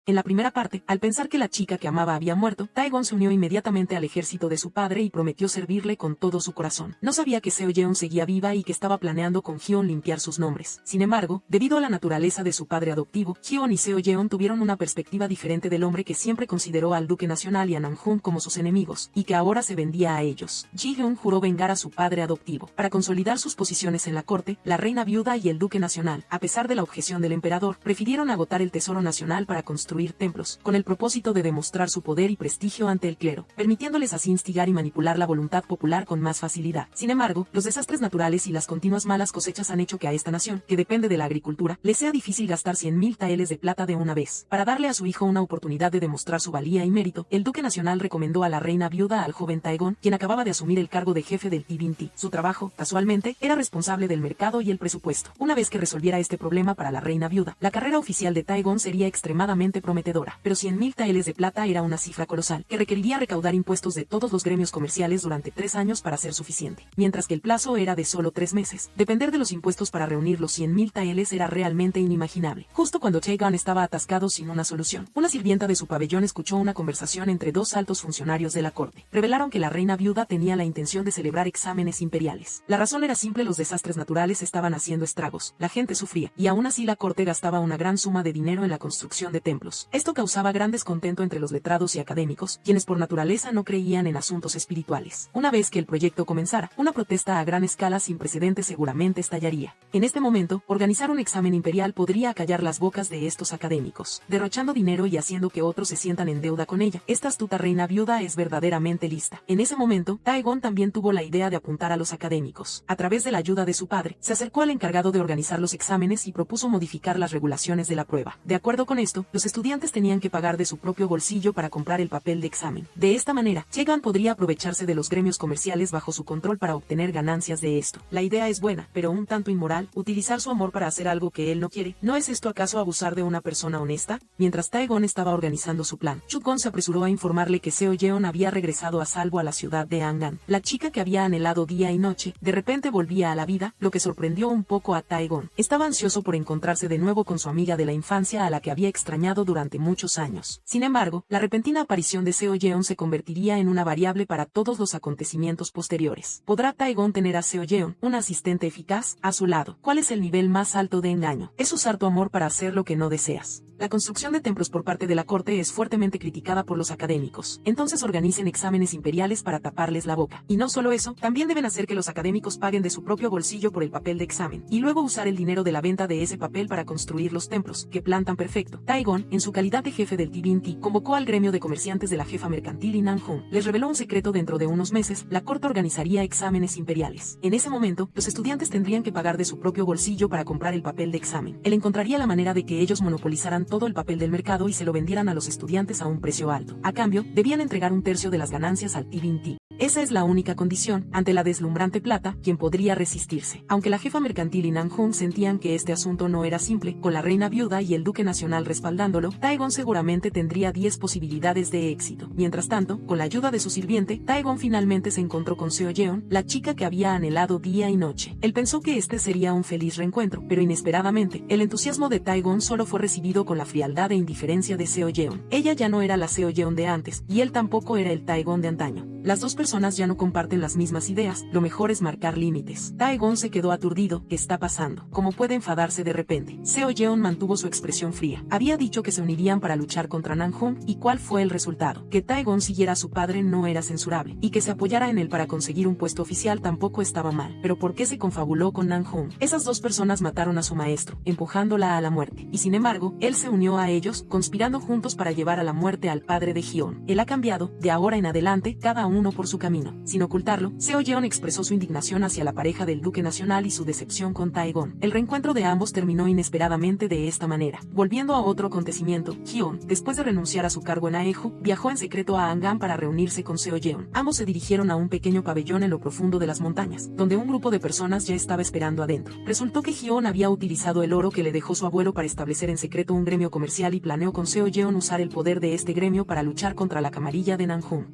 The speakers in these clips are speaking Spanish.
En la primera parte, al pensar que la chica que amaba había muerto, Taegon se unió inmediatamente al ejército de su padre y prometió servirle con todo su corazón. No sabía que Seo-yeon seguía viva y que estaba planeando con Hyun limpiar sus nombres. Sin embargo, debido a la naturaleza de su padre adoptivo, Hyun y Seo-yeon tuvieron una perspectiva diferente del hombre que siempre consideró al duque nacional y a Namjoon como sus enemigos, y que ahora se vendía a ellos. Ji-hyun juró vengar a su padre adoptivo. Para consolidar sus posiciones en la corte, la reina viuda y el duque nacional, a pesar de la objeción del emperador, prefirieron agotar el tesoro nacional para construir templos, con el propósito de demostrar su poder y prestigio ante el clero, permitiéndoles así instigar y manipular la voluntad popular con más facilidad. Sin embargo, los desastres naturales y las continuas malas cosechas han hecho que a esta nación, que depende de la agricultura, le sea difícil gastar 100.000 taeles de plata de una vez. Para darle a su hijo una oportunidad de demostrar su valía y mérito, el duque nacional recomendó a la reina viuda al joven Taegon, quien acababa de asumir el cargo de jefe del TVNT. Su trabajo, casualmente, era responsable del mercado y el presupuesto. Una vez que resolviera este problema para la reina viuda, la carrera oficial de Taegon sería extremadamente prometedora. Pero 100.000 taeles de plata era una cifra colosal, que requeriría recaudar impuestos de todos los gremios comerciales durante 3 años para ser suficiente, mientras que el plazo era de solo 3 meses. Depender de los impuestos para reunir los 100.000 taeles era realmente inimaginable. Justo cuando Taegon estaba atascado sin una solución, una sirvienta de su pabellón escuchó una conversación entre dos altos funcionarios de la corte. Revelaron que la reina viuda tenía la intención de celebrar exámenes imperiales. La razón era simple: los desastres naturales estaban haciendo estragos, la gente sufría, y aún así la corte gastaba una gran suma de dinero en la construcción de templos. Esto causaba gran descontento entre los letrados y académicos, quienes por naturaleza no creían en asuntos espirituales. Una vez que el proyecto comenzara, una protesta a gran escala sin precedentes seguramente estallaría. En este momento, organizar un examen imperial podría acallar las bocas de estos académicos, derrochando dinero y haciendo que otros se sientan en deuda con ella. Esta astuta reina viuda es verdaderamente lista. En ese momento, Taegon también tuvo la idea de apuntar a los académicos. A través de la ayuda de su padre, se acercó al encargado de organizar los exámenes y propuso modificar las regulaciones de la prueba. De acuerdo con esto, los estudiantes tenían que pagar de su propio bolsillo para comprar el papel de examen. De esta manera, Taegon podría aprovecharse de los gremios comerciales bajo su control para obtener ganancias de esto. La idea es buena, pero un tanto inmoral, utilizar su amor para hacer algo que él no quiere. ¿No es esto acaso abusar de una persona honesta? Mientras Taegon estaba organizando su plan, Chuk-gon se apresuró a informarle que Seo-yeon había regresado a salvo a la ciudad de Angan. La chica que había anhelado día y noche, de repente volvía a la vida, lo que sorprendió un poco a Taegon. Estaba ansioso por encontrarse de nuevo con su amiga de la infancia a la que había extrañado durante muchos años. Sin embargo, la repentina aparición de Seo-yeon se convertiría en una variable para todos los acontecimientos posteriores. ¿Podrá Taegon tener a Seo-yeon, una asistente eficaz, a su lado? ¿Cuál es el nivel más alto de engaño? Es usar tu amor para hacer lo que no deseas. La construcción de templos por parte de la corte es fuertemente criticada por los académicos. Entonces organicen exámenes imperiales para taparles la boca. Y no solo eso, también deben hacer que los académicos paguen de su propio bolsillo por el papel de examen, y luego usar el dinero de la venta de ese papel para construir los templos, que plan tan perfecto. Taegon, en su calidad de jefe del TVNT, convocó al gremio de comerciantes de la jefa mercantil y Namjoon. Les reveló un secreto: dentro de unos meses, la corte organizaría exámenes imperiales. En ese momento, los estudiantes tendrían que pagar de su propio bolsillo para comprar el papel de examen. Él encontraría la manera de que ellos monopolizaran todo el papel del mercado y se lo vendieran a los estudiantes a un precio alto. A cambio, debían entregar un tercio de las ganancias al TVNT. Esa es la única condición. Ante la deslumbrante plata, quien podría resistirse. Aunque la jefa mercantil y Namjoon sentían que este asunto no era simple, con la reina viuda y el duque nacional respaldándolo, Taegon seguramente tendría 10 posibilidades de éxito. Mientras tanto, con la ayuda de su sirviente, Taegon finalmente se encontró con Seo-yeon, la chica que había anhelado día y noche. Él pensó que este sería un feliz reencuentro, pero inesperadamente, el entusiasmo de Taegon solo fue recibido con la frialdad e indiferencia de Seo-yeon. Ella ya no era la Seo-yeon de antes, y él tampoco era el Taegon de antaño. Las dos personas ya no comparten las mismas ideas, lo mejor es marcar límites. Taegon se quedó aturdido. ¿Qué está pasando? ¿Cómo puede enfadarse de repente? Seo-yeon mantuvo su expresión fría. Había dicho que se unirían para luchar contra Namjoon, ¿y cuál fue el resultado? Que Taegon siguiera a su padre no era censurable, y que se apoyara en él para conseguir un puesto oficial tampoco estaba mal. Pero ¿por qué se confabuló con Namjoon? Esas dos personas mataron a su maestro, empujándola a la muerte, y sin embargo, él se unió a ellos, conspirando juntos para llevar a la muerte al padre de Hyun. Él ha cambiado, de ahora en adelante, cada uno por su camino. Sin ocultarlo, Seo-yeon expresó su indignación hacia la pareja del duque nacional y su decepción con Taegon. El reencuentro de ambos terminó inesperadamente de esta manera. Volviendo a otro acontecimiento, Hyun, después de renunciar a su cargo en Aeju, viajó en secreto a Angan para reunirse con Seo-yeon. Ambos se dirigieron a un pequeño pabellón en lo profundo de las montañas, donde un grupo de personas ya estaba esperando adentro. Resultó que Hyun había utilizado el oro que le dejó su abuelo para establecer en secreto un gremio comercial y planeó con Seo-yeon usar el poder de este gremio para luchar contra la camarilla de Namjoon.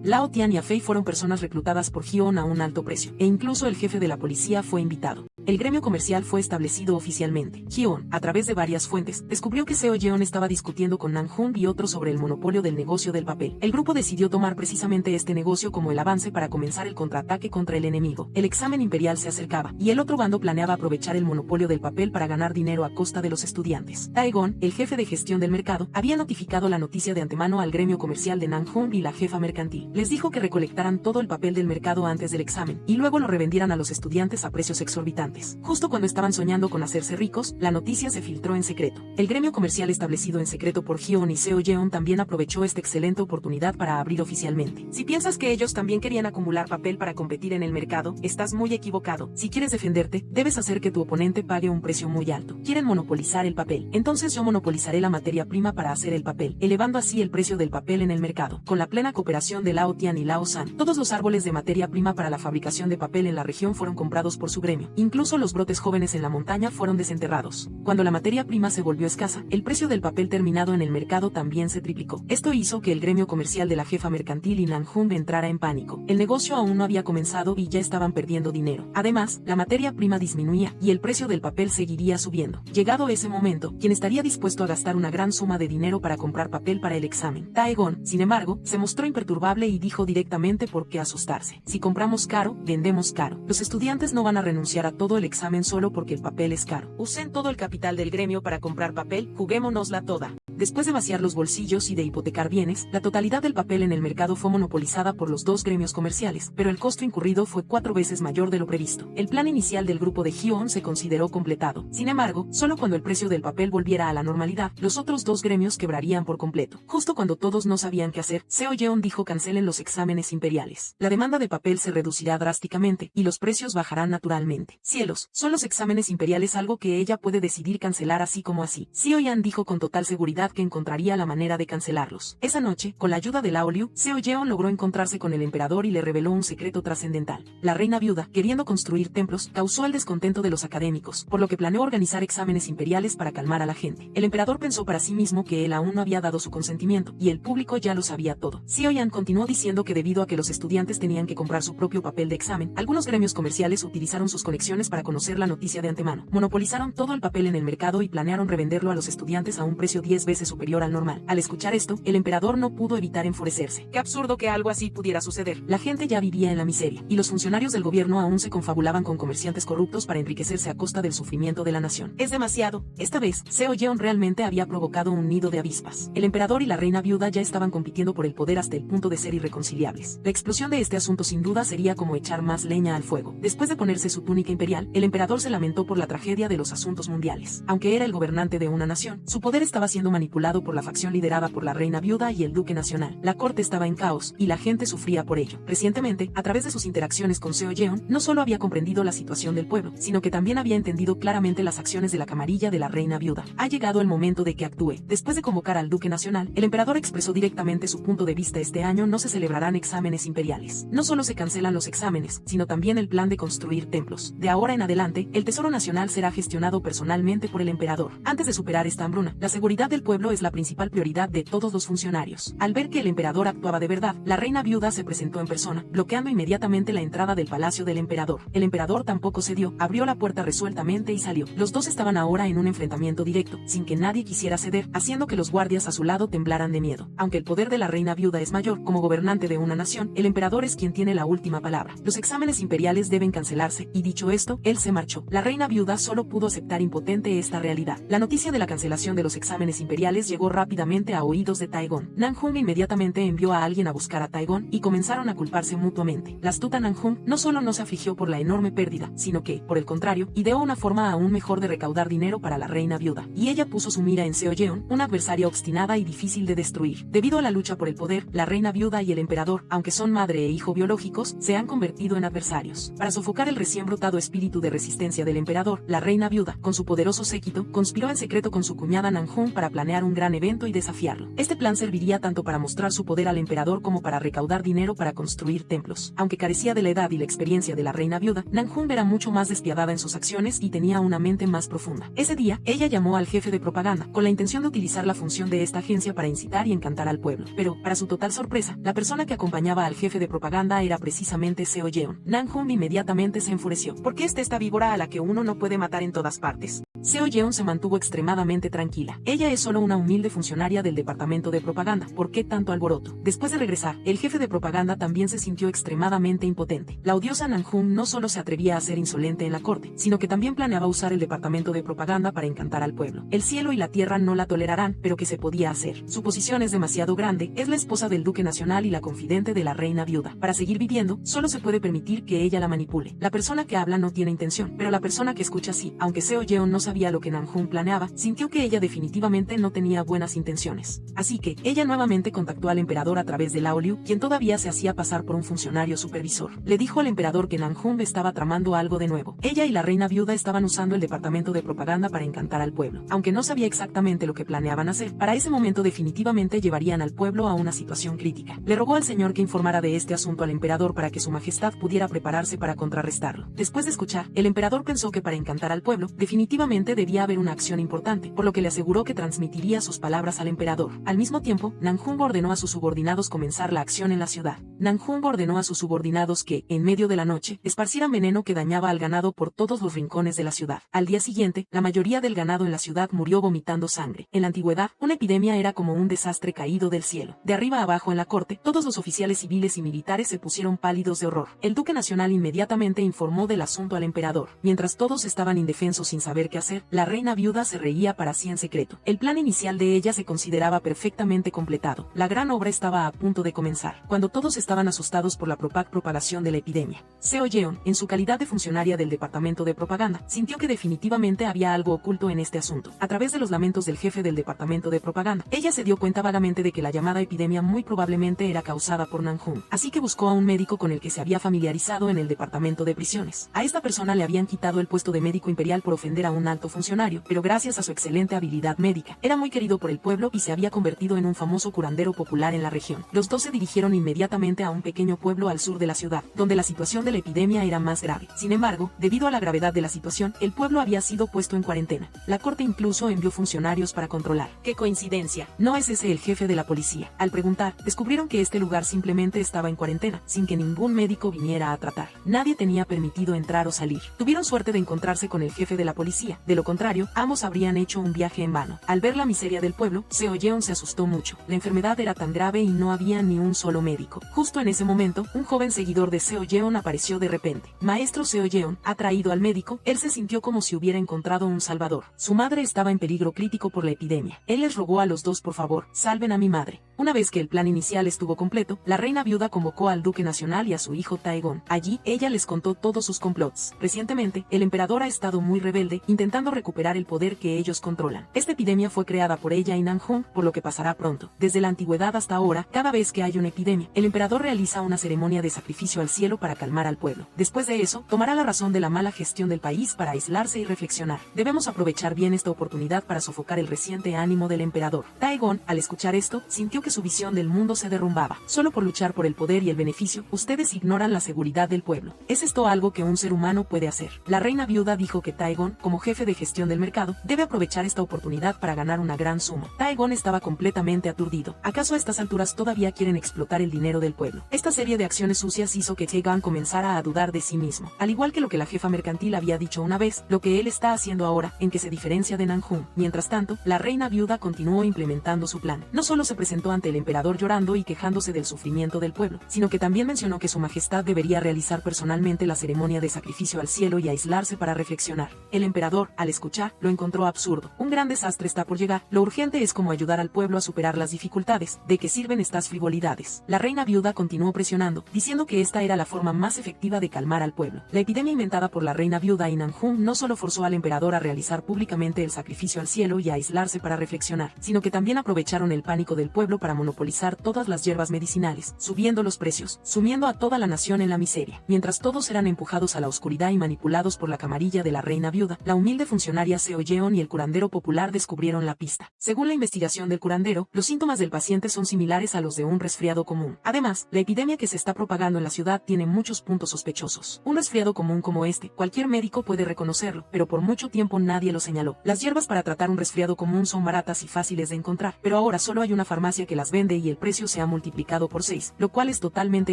Lao Lao Tian y Afei fueron personas reclutadas por Hyun a un alto precio, e incluso el jefe de la policía fue invitado. El gremio comercial fue establecido oficialmente. Hyun, a través de varias fuentes, descubrió que Seo Yeon estaba discutiendo con Nanjun y otros sobre el monopolio del negocio del papel. El grupo decidió tomar precisamente este negocio como el avance para comenzar el contraataque contra el enemigo. El examen imperial se acercaba, y el otro bando planeaba aprovechar el monopolio del papel para ganar dinero a costa de los estudiantes. Taegon, el jefe de gestión del mercado, había notificado la noticia de antemano al gremio comercial de Nanjun y la jefa mercantil. Les dijo que recolectaran todo el papel del mercado antes del examen, y luego lo revendieran a los estudiantes a precios exorbitantes. Justo cuando estaban soñando con hacerse ricos, la noticia se filtró en secreto. El gremio comercial establecido en secreto por Hyun y Seo Yeon también aprovechó esta excelente oportunidad para abrir oficialmente. Si piensas que ellos también querían acumular papel para competir en el mercado, estás muy equivocado. Si quieres defenderte, debes hacer que tu oponente pague un precio muy alto. Quieren monopolizar el papel. Entonces yo monopolizaré la materia prima para hacer el papel, elevando así el precio del papel en el mercado. Con la plena cooperación de Lao Tian y Lao San, todos los árboles de materia prima para la fabricación de papel en la región fueron comprados por su gremio. Incluso los brotes jóvenes en la montaña fueron desenterrados. Cuando la materia prima se volvió escasa, el precio del papel terminado en el mercado también se triplicó. Esto hizo que el gremio comercial de la jefa mercantil y Nanjun entrara en pánico. El negocio aún no había comenzado y ya estaban perdiendo dinero. Además, la materia prima disminuía y el precio del papel seguiría subiendo. Llegado ese momento, ¿quién estaría dispuesto a gastar una gran suma de dinero para comprar papel para el examen? Taegon, sin embargo, se mostró imperturbable y dijo directamente: ¿por qué asustarse? Si compramos caro, vendemos caro. Los estudiantes no van a renunciar a todo el examen solo porque el papel es caro. Usen todo el capital del gremio para comprar papel, juguémonosla toda. Después de vaciar los bolsillos y de hipotecar bienes, la totalidad del papel en el mercado fue monopolizada por los dos gremios comerciales, pero el costo incurrido fue 4 veces mayor de lo previsto. El plan inicial del grupo de Hyun se consideró completado. Sin embargo, solo cuando el precio del papel volviera a la normalidad, los otros dos gremios quebrarían por completo. Justo cuando todos no sabían qué hacer, Seo Yeon dijo: cancelen los exámenes imperiales. La demanda de papel se reducirá drásticamente, y los precios bajarán naturalmente. Cielos, son los exámenes imperiales algo que ella puede decidir cancelar así como así. Seo Yan dijo con total seguridad que encontraría la manera de cancelarlos. Esa noche, con la ayuda de Lao Liu, Seo Yeon logró encontrarse con el emperador y le reveló un secreto trascendental. La reina viuda, queriendo construir templos, causó el descontento de los académicos, por lo que planeó organizar exámenes imperiales para calmar a la gente. El emperador pensó para sí mismo que él aún no había dado su consentimiento, y el público ya lo sabía todo. Seo Yan continuó diciendo que debido a que los estudiantes tenían que comprar su propio papel de examen, algunos gremios comerciales utilizaron sus conexiones para conocer la noticia de antemano. Monopolizaron todo el papel en el mercado y planearon revenderlo a los estudiantes a un precio 10 veces superior al normal. Al escuchar esto, el emperador no pudo evitar enfurecerse. Qué absurdo que algo así pudiera suceder. La gente ya vivía en la miseria, y los funcionarios del gobierno aún se confabulaban con comerciantes corruptos para enriquecerse a costa del sufrimiento de la nación. Es demasiado. Esta vez, Seo Yeon realmente había provocado un nido de avispas. El emperador y la reina viuda ya estaban compitiendo por el poder hasta el punto de ser irreconciliables. La explosión de este asunto sin duda sería como echar más leña al fuego. Después de ponerse su túnica imperial, el emperador se lamentó por la tragedia de los asuntos mundiales. Aunque era el gobernante de una nación, su poder estaba siendo manipulado por la facción liderada por la reina viuda y el duque nacional. La corte estaba en caos, y la gente sufría por ello. Recientemente, a través de sus interacciones con Seo Yeon, no solo había comprendido la situación del pueblo, sino que también había entendido claramente las acciones de la camarilla de la reina viuda. Ha llegado el momento de que actúe. Después de convocar al duque nacional, el emperador expresó directamente su punto de vista: este año no se celebrarán exámenes imperiales. No solo se cancelan los exámenes, sino también el plan de construir templos. De ahora en adelante, el tesoro nacional será gestionado personalmente por el emperador. Antes de superar esta hambruna, la seguridad del pueblo es la principal prioridad de todos los funcionarios. Al ver que el emperador actuaba de verdad, la reina viuda se presentó en persona, bloqueando inmediatamente la entrada del palacio del emperador. El emperador tampoco cedió, abrió la puerta resueltamente y salió. Los dos estaban ahora en un enfrentamiento directo, sin que nadie quisiera ceder, haciendo que los guardias a su lado temblaran de miedo. Aunque el poder de la reina viuda es mayor, como gobernante de una nación, el emperador es quien tiene la última palabra. Los exámenes imperiales deben cancelarse, y dicho esto, él se marchó. La reina viuda solo pudo aceptar impotente esta realidad. La noticia de la cancelación de los exámenes imperiales llegó rápidamente a oídos de Taegon. Nanjun inmediatamente envió a alguien a buscar a Taegon, y comenzaron a culparse mutuamente. La astuta Nanjun no solo no se afligió por la enorme pérdida, sino que, por el contrario, ideó una forma aún mejor de recaudar dinero para la reina viuda. Y ella puso su mira en Seo Yeon, una adversaria obstinada y difícil de destruir. Debido a la lucha por el poder, la reina viuda y el emperador, aunque son madre e hijo biológicos, se han convertido en adversarios. Para sofocar el recién brotado espíritu de resistencia del emperador, la reina viuda, con su poderoso séquito, conspiró en secreto con su cuñada Nanjun para planear un gran evento y desafiarlo. Este plan serviría tanto para mostrar su poder al emperador como para recaudar dinero para construir templos. Aunque carecía de la edad y la experiencia de la reina viuda, Nanjun era mucho más despiadada en sus acciones y tenía una mente más profunda. Ese día, ella llamó al jefe de propaganda, con la intención de utilizar la función de esta agencia para incitar y encantar al pueblo. Pero, para su total sorpresa, la persona persona que acompañaba al jefe de propaganda era precisamente Seo Yeon. Nanjun inmediatamente se enfureció. ¿Por qué esta víbora a la que uno no puede matar en todas partes? Seo Yeon se mantuvo extremadamente tranquila. Ella es solo una humilde funcionaria del departamento de propaganda. ¿Por qué tanto alboroto? Después de regresar, el jefe de propaganda también se sintió extremadamente impotente. La odiosa Nanjun no solo se atrevía a ser insolente en la corte, sino que también planeaba usar el departamento de propaganda para encantar al pueblo. El cielo y la tierra no la tolerarán, pero ¿qué se podía hacer? Su posición es demasiado grande, es la esposa del duque nacional y la confidente de la reina viuda. Para seguir viviendo, solo se puede permitir que ella la manipule. La persona que habla no tiene intención, pero la persona que escucha sí. Aunque Seo Yeon no sabía lo que Nanjun planeaba, sintió que ella definitivamente no tenía buenas intenciones. Así que, ella nuevamente contactó al emperador a través de Lao Liu, quien todavía se hacía pasar por un funcionario supervisor. Le dijo al emperador que Nanjun estaba tramando algo de nuevo. Ella y la reina viuda estaban usando el departamento de propaganda para encantar al pueblo. Aunque no sabía exactamente lo que planeaban hacer, para ese momento definitivamente llevarían al pueblo a una situación crítica. Le rogó al señor que informara de este asunto al emperador para que su majestad pudiera prepararse para contrarrestarlo. Después de escuchar, el emperador pensó que para encantar al pueblo, definitivamente debía haber una acción importante, por lo que le aseguró que transmitiría sus palabras al emperador. Al mismo tiempo, Nanjun ordenó a sus subordinados comenzar la acción en la ciudad. Nanjun ordenó a sus subordinados que, en medio de la noche, esparcieran veneno que dañaba al ganado por todos los rincones de la ciudad. Al día siguiente, la mayoría del ganado en la ciudad murió vomitando sangre. En la antigüedad, una epidemia era como un desastre caído del cielo. De arriba a abajo en la corte, todos los oficiales civiles y militares se pusieron pálidos de horror. El duque nacional inmediatamente informó del asunto al emperador. Mientras todos estaban indefensos sin saber qué hacer, la reina viuda se reía para sí en secreto. El plan inicial de ella se consideraba perfectamente completado. La gran obra estaba a punto de comenzar, cuando todos estaban asustados por la propagación de la epidemia. Seo Yeon, en su calidad de funcionaria del departamento de propaganda, sintió que definitivamente había algo oculto en este asunto. A través de los lamentos del jefe del departamento de propaganda, ella se dio cuenta vagamente de que la llamada epidemia muy probablemente era causada por Nanjun. Así que buscó a un médico con el que se había familiarizado en el departamento de prisiones. A esta persona le habían quitado el puesto de médico imperial por ofender a un alto funcionario, pero gracias a su excelente habilidad médica, era muy querido por el pueblo y se había convertido en un famoso curandero popular en la región. Los dos se dirigieron inmediatamente a un pequeño pueblo al sur de la ciudad, donde la situación de la epidemia era más grave. Sin embargo, debido a la gravedad de la situación, el pueblo había sido puesto en cuarentena. La corte incluso envió funcionarios para controlar. ¡Qué coincidencia! ¿No es ese el jefe de la policía? Al preguntar, descubrieron que este lugar simplemente estaba en cuarentena, sin que ningún médico viniera a tratar. Nadie tenía permitido entrar o salir. Tuvieron suerte de encontrarse con el jefe de la policía. De lo contrario, ambos habrían hecho un viaje en vano. Al ver la miseria del pueblo, Seo Yeon se asustó mucho. La enfermedad era tan grave y no había ni un solo médico. Justo en ese momento, un joven seguidor de Seo Yeon apareció de repente. Maestro Seo Yeon, ha traído al médico. Él se sintió como si hubiera encontrado un salvador. Su madre estaba en peligro crítico por la epidemia. Él les rogó a los dos: por favor, salven a mi madre. Una vez que el plan inicial estuvo completo, la reina viuda convocó al duque nacional y a su hijo Taegon. Allí, ella les contó todos sus complots. Recientemente, el emperador ha estado muy rebelde, intentando recuperar el poder que ellos controlan. Esta epidemia fue creada por ella y Nanjun, por lo que pasará pronto. Desde la antigüedad hasta ahora, cada vez que hay una epidemia, el emperador realiza una ceremonia de sacrificio al cielo para calmar al pueblo. Después de eso, tomará la razón de la mala gestión del país para aislarse y reflexionar. Debemos aprovechar bien esta oportunidad para sofocar el reciente ánimo del emperador. Taegon, al escuchar esto, sintió que su visión del mundo se derrumbaba. Solo por luchar por el poder y el beneficio, ustedes ignoran la seguridad del pueblo. ¿Es esto algo que un ser humano puede hacer? La reina viuda dijo que Taegon, como jefe de gestión del mercado, debe aprovechar esta oportunidad para ganar una gran suma. Taegon estaba completamente aturdido. ¿Acaso a estas alturas todavía quieren explotar el dinero del pueblo? Esta serie de acciones sucias hizo que Taegon comenzara a dudar de sí mismo. Al igual que lo que la jefa mercantil había dicho una vez, lo que él está haciendo ahora, en que se diferencia de Nanjun. Mientras tanto, la reina viuda continuó implementando su plan. No solo se presentó ante el emperador llorando y quejándose del sufrimiento del pueblo, sino que también mencionó que su majestad debería realizar personalmente la ceremonia de sacrificio al cielo y aislarse para reflexionar. El emperador, al escuchar, lo encontró absurdo. Un gran desastre está por llegar. Lo urgente es como ayudar al pueblo a superar las dificultades. ¿De qué sirven estas frivolidades? La reina viuda continuó presionando, diciendo que esta era la forma más efectiva de calmar al pueblo. La epidemia inventada por la reina viuda y Nanjun no solo forzó al emperador a realizar públicamente el sacrificio al cielo y a aislarse para reflexionar, sino que también aprovecharon el pánico del pueblo para monopolizar todas las hierbas medicinales, subiendo los precios, sumiendo a toda la nación en la miseria. Mientras todos eran empujados a la oscuridad y manipulados por la camarilla de la reina viuda, la humilde funcionaria Seo Yeon y el curandero popular descubrieron la pista. Según la investigación del curandero, los síntomas del paciente son similares a los de un resfriado común. Además, la epidemia que se está propagando en la ciudad tiene muchos puntos sospechosos. Un resfriado común como este, cualquier médico puede reconocerlo, pero por mucho tiempo nadie lo señaló. Las hierbas para tratar un resfriado común son baratas y fáciles de encontrar, pero ahora solo hay una farmacia que las vende y el precio se ha multiplicado. multiplicado por 6, lo cual es totalmente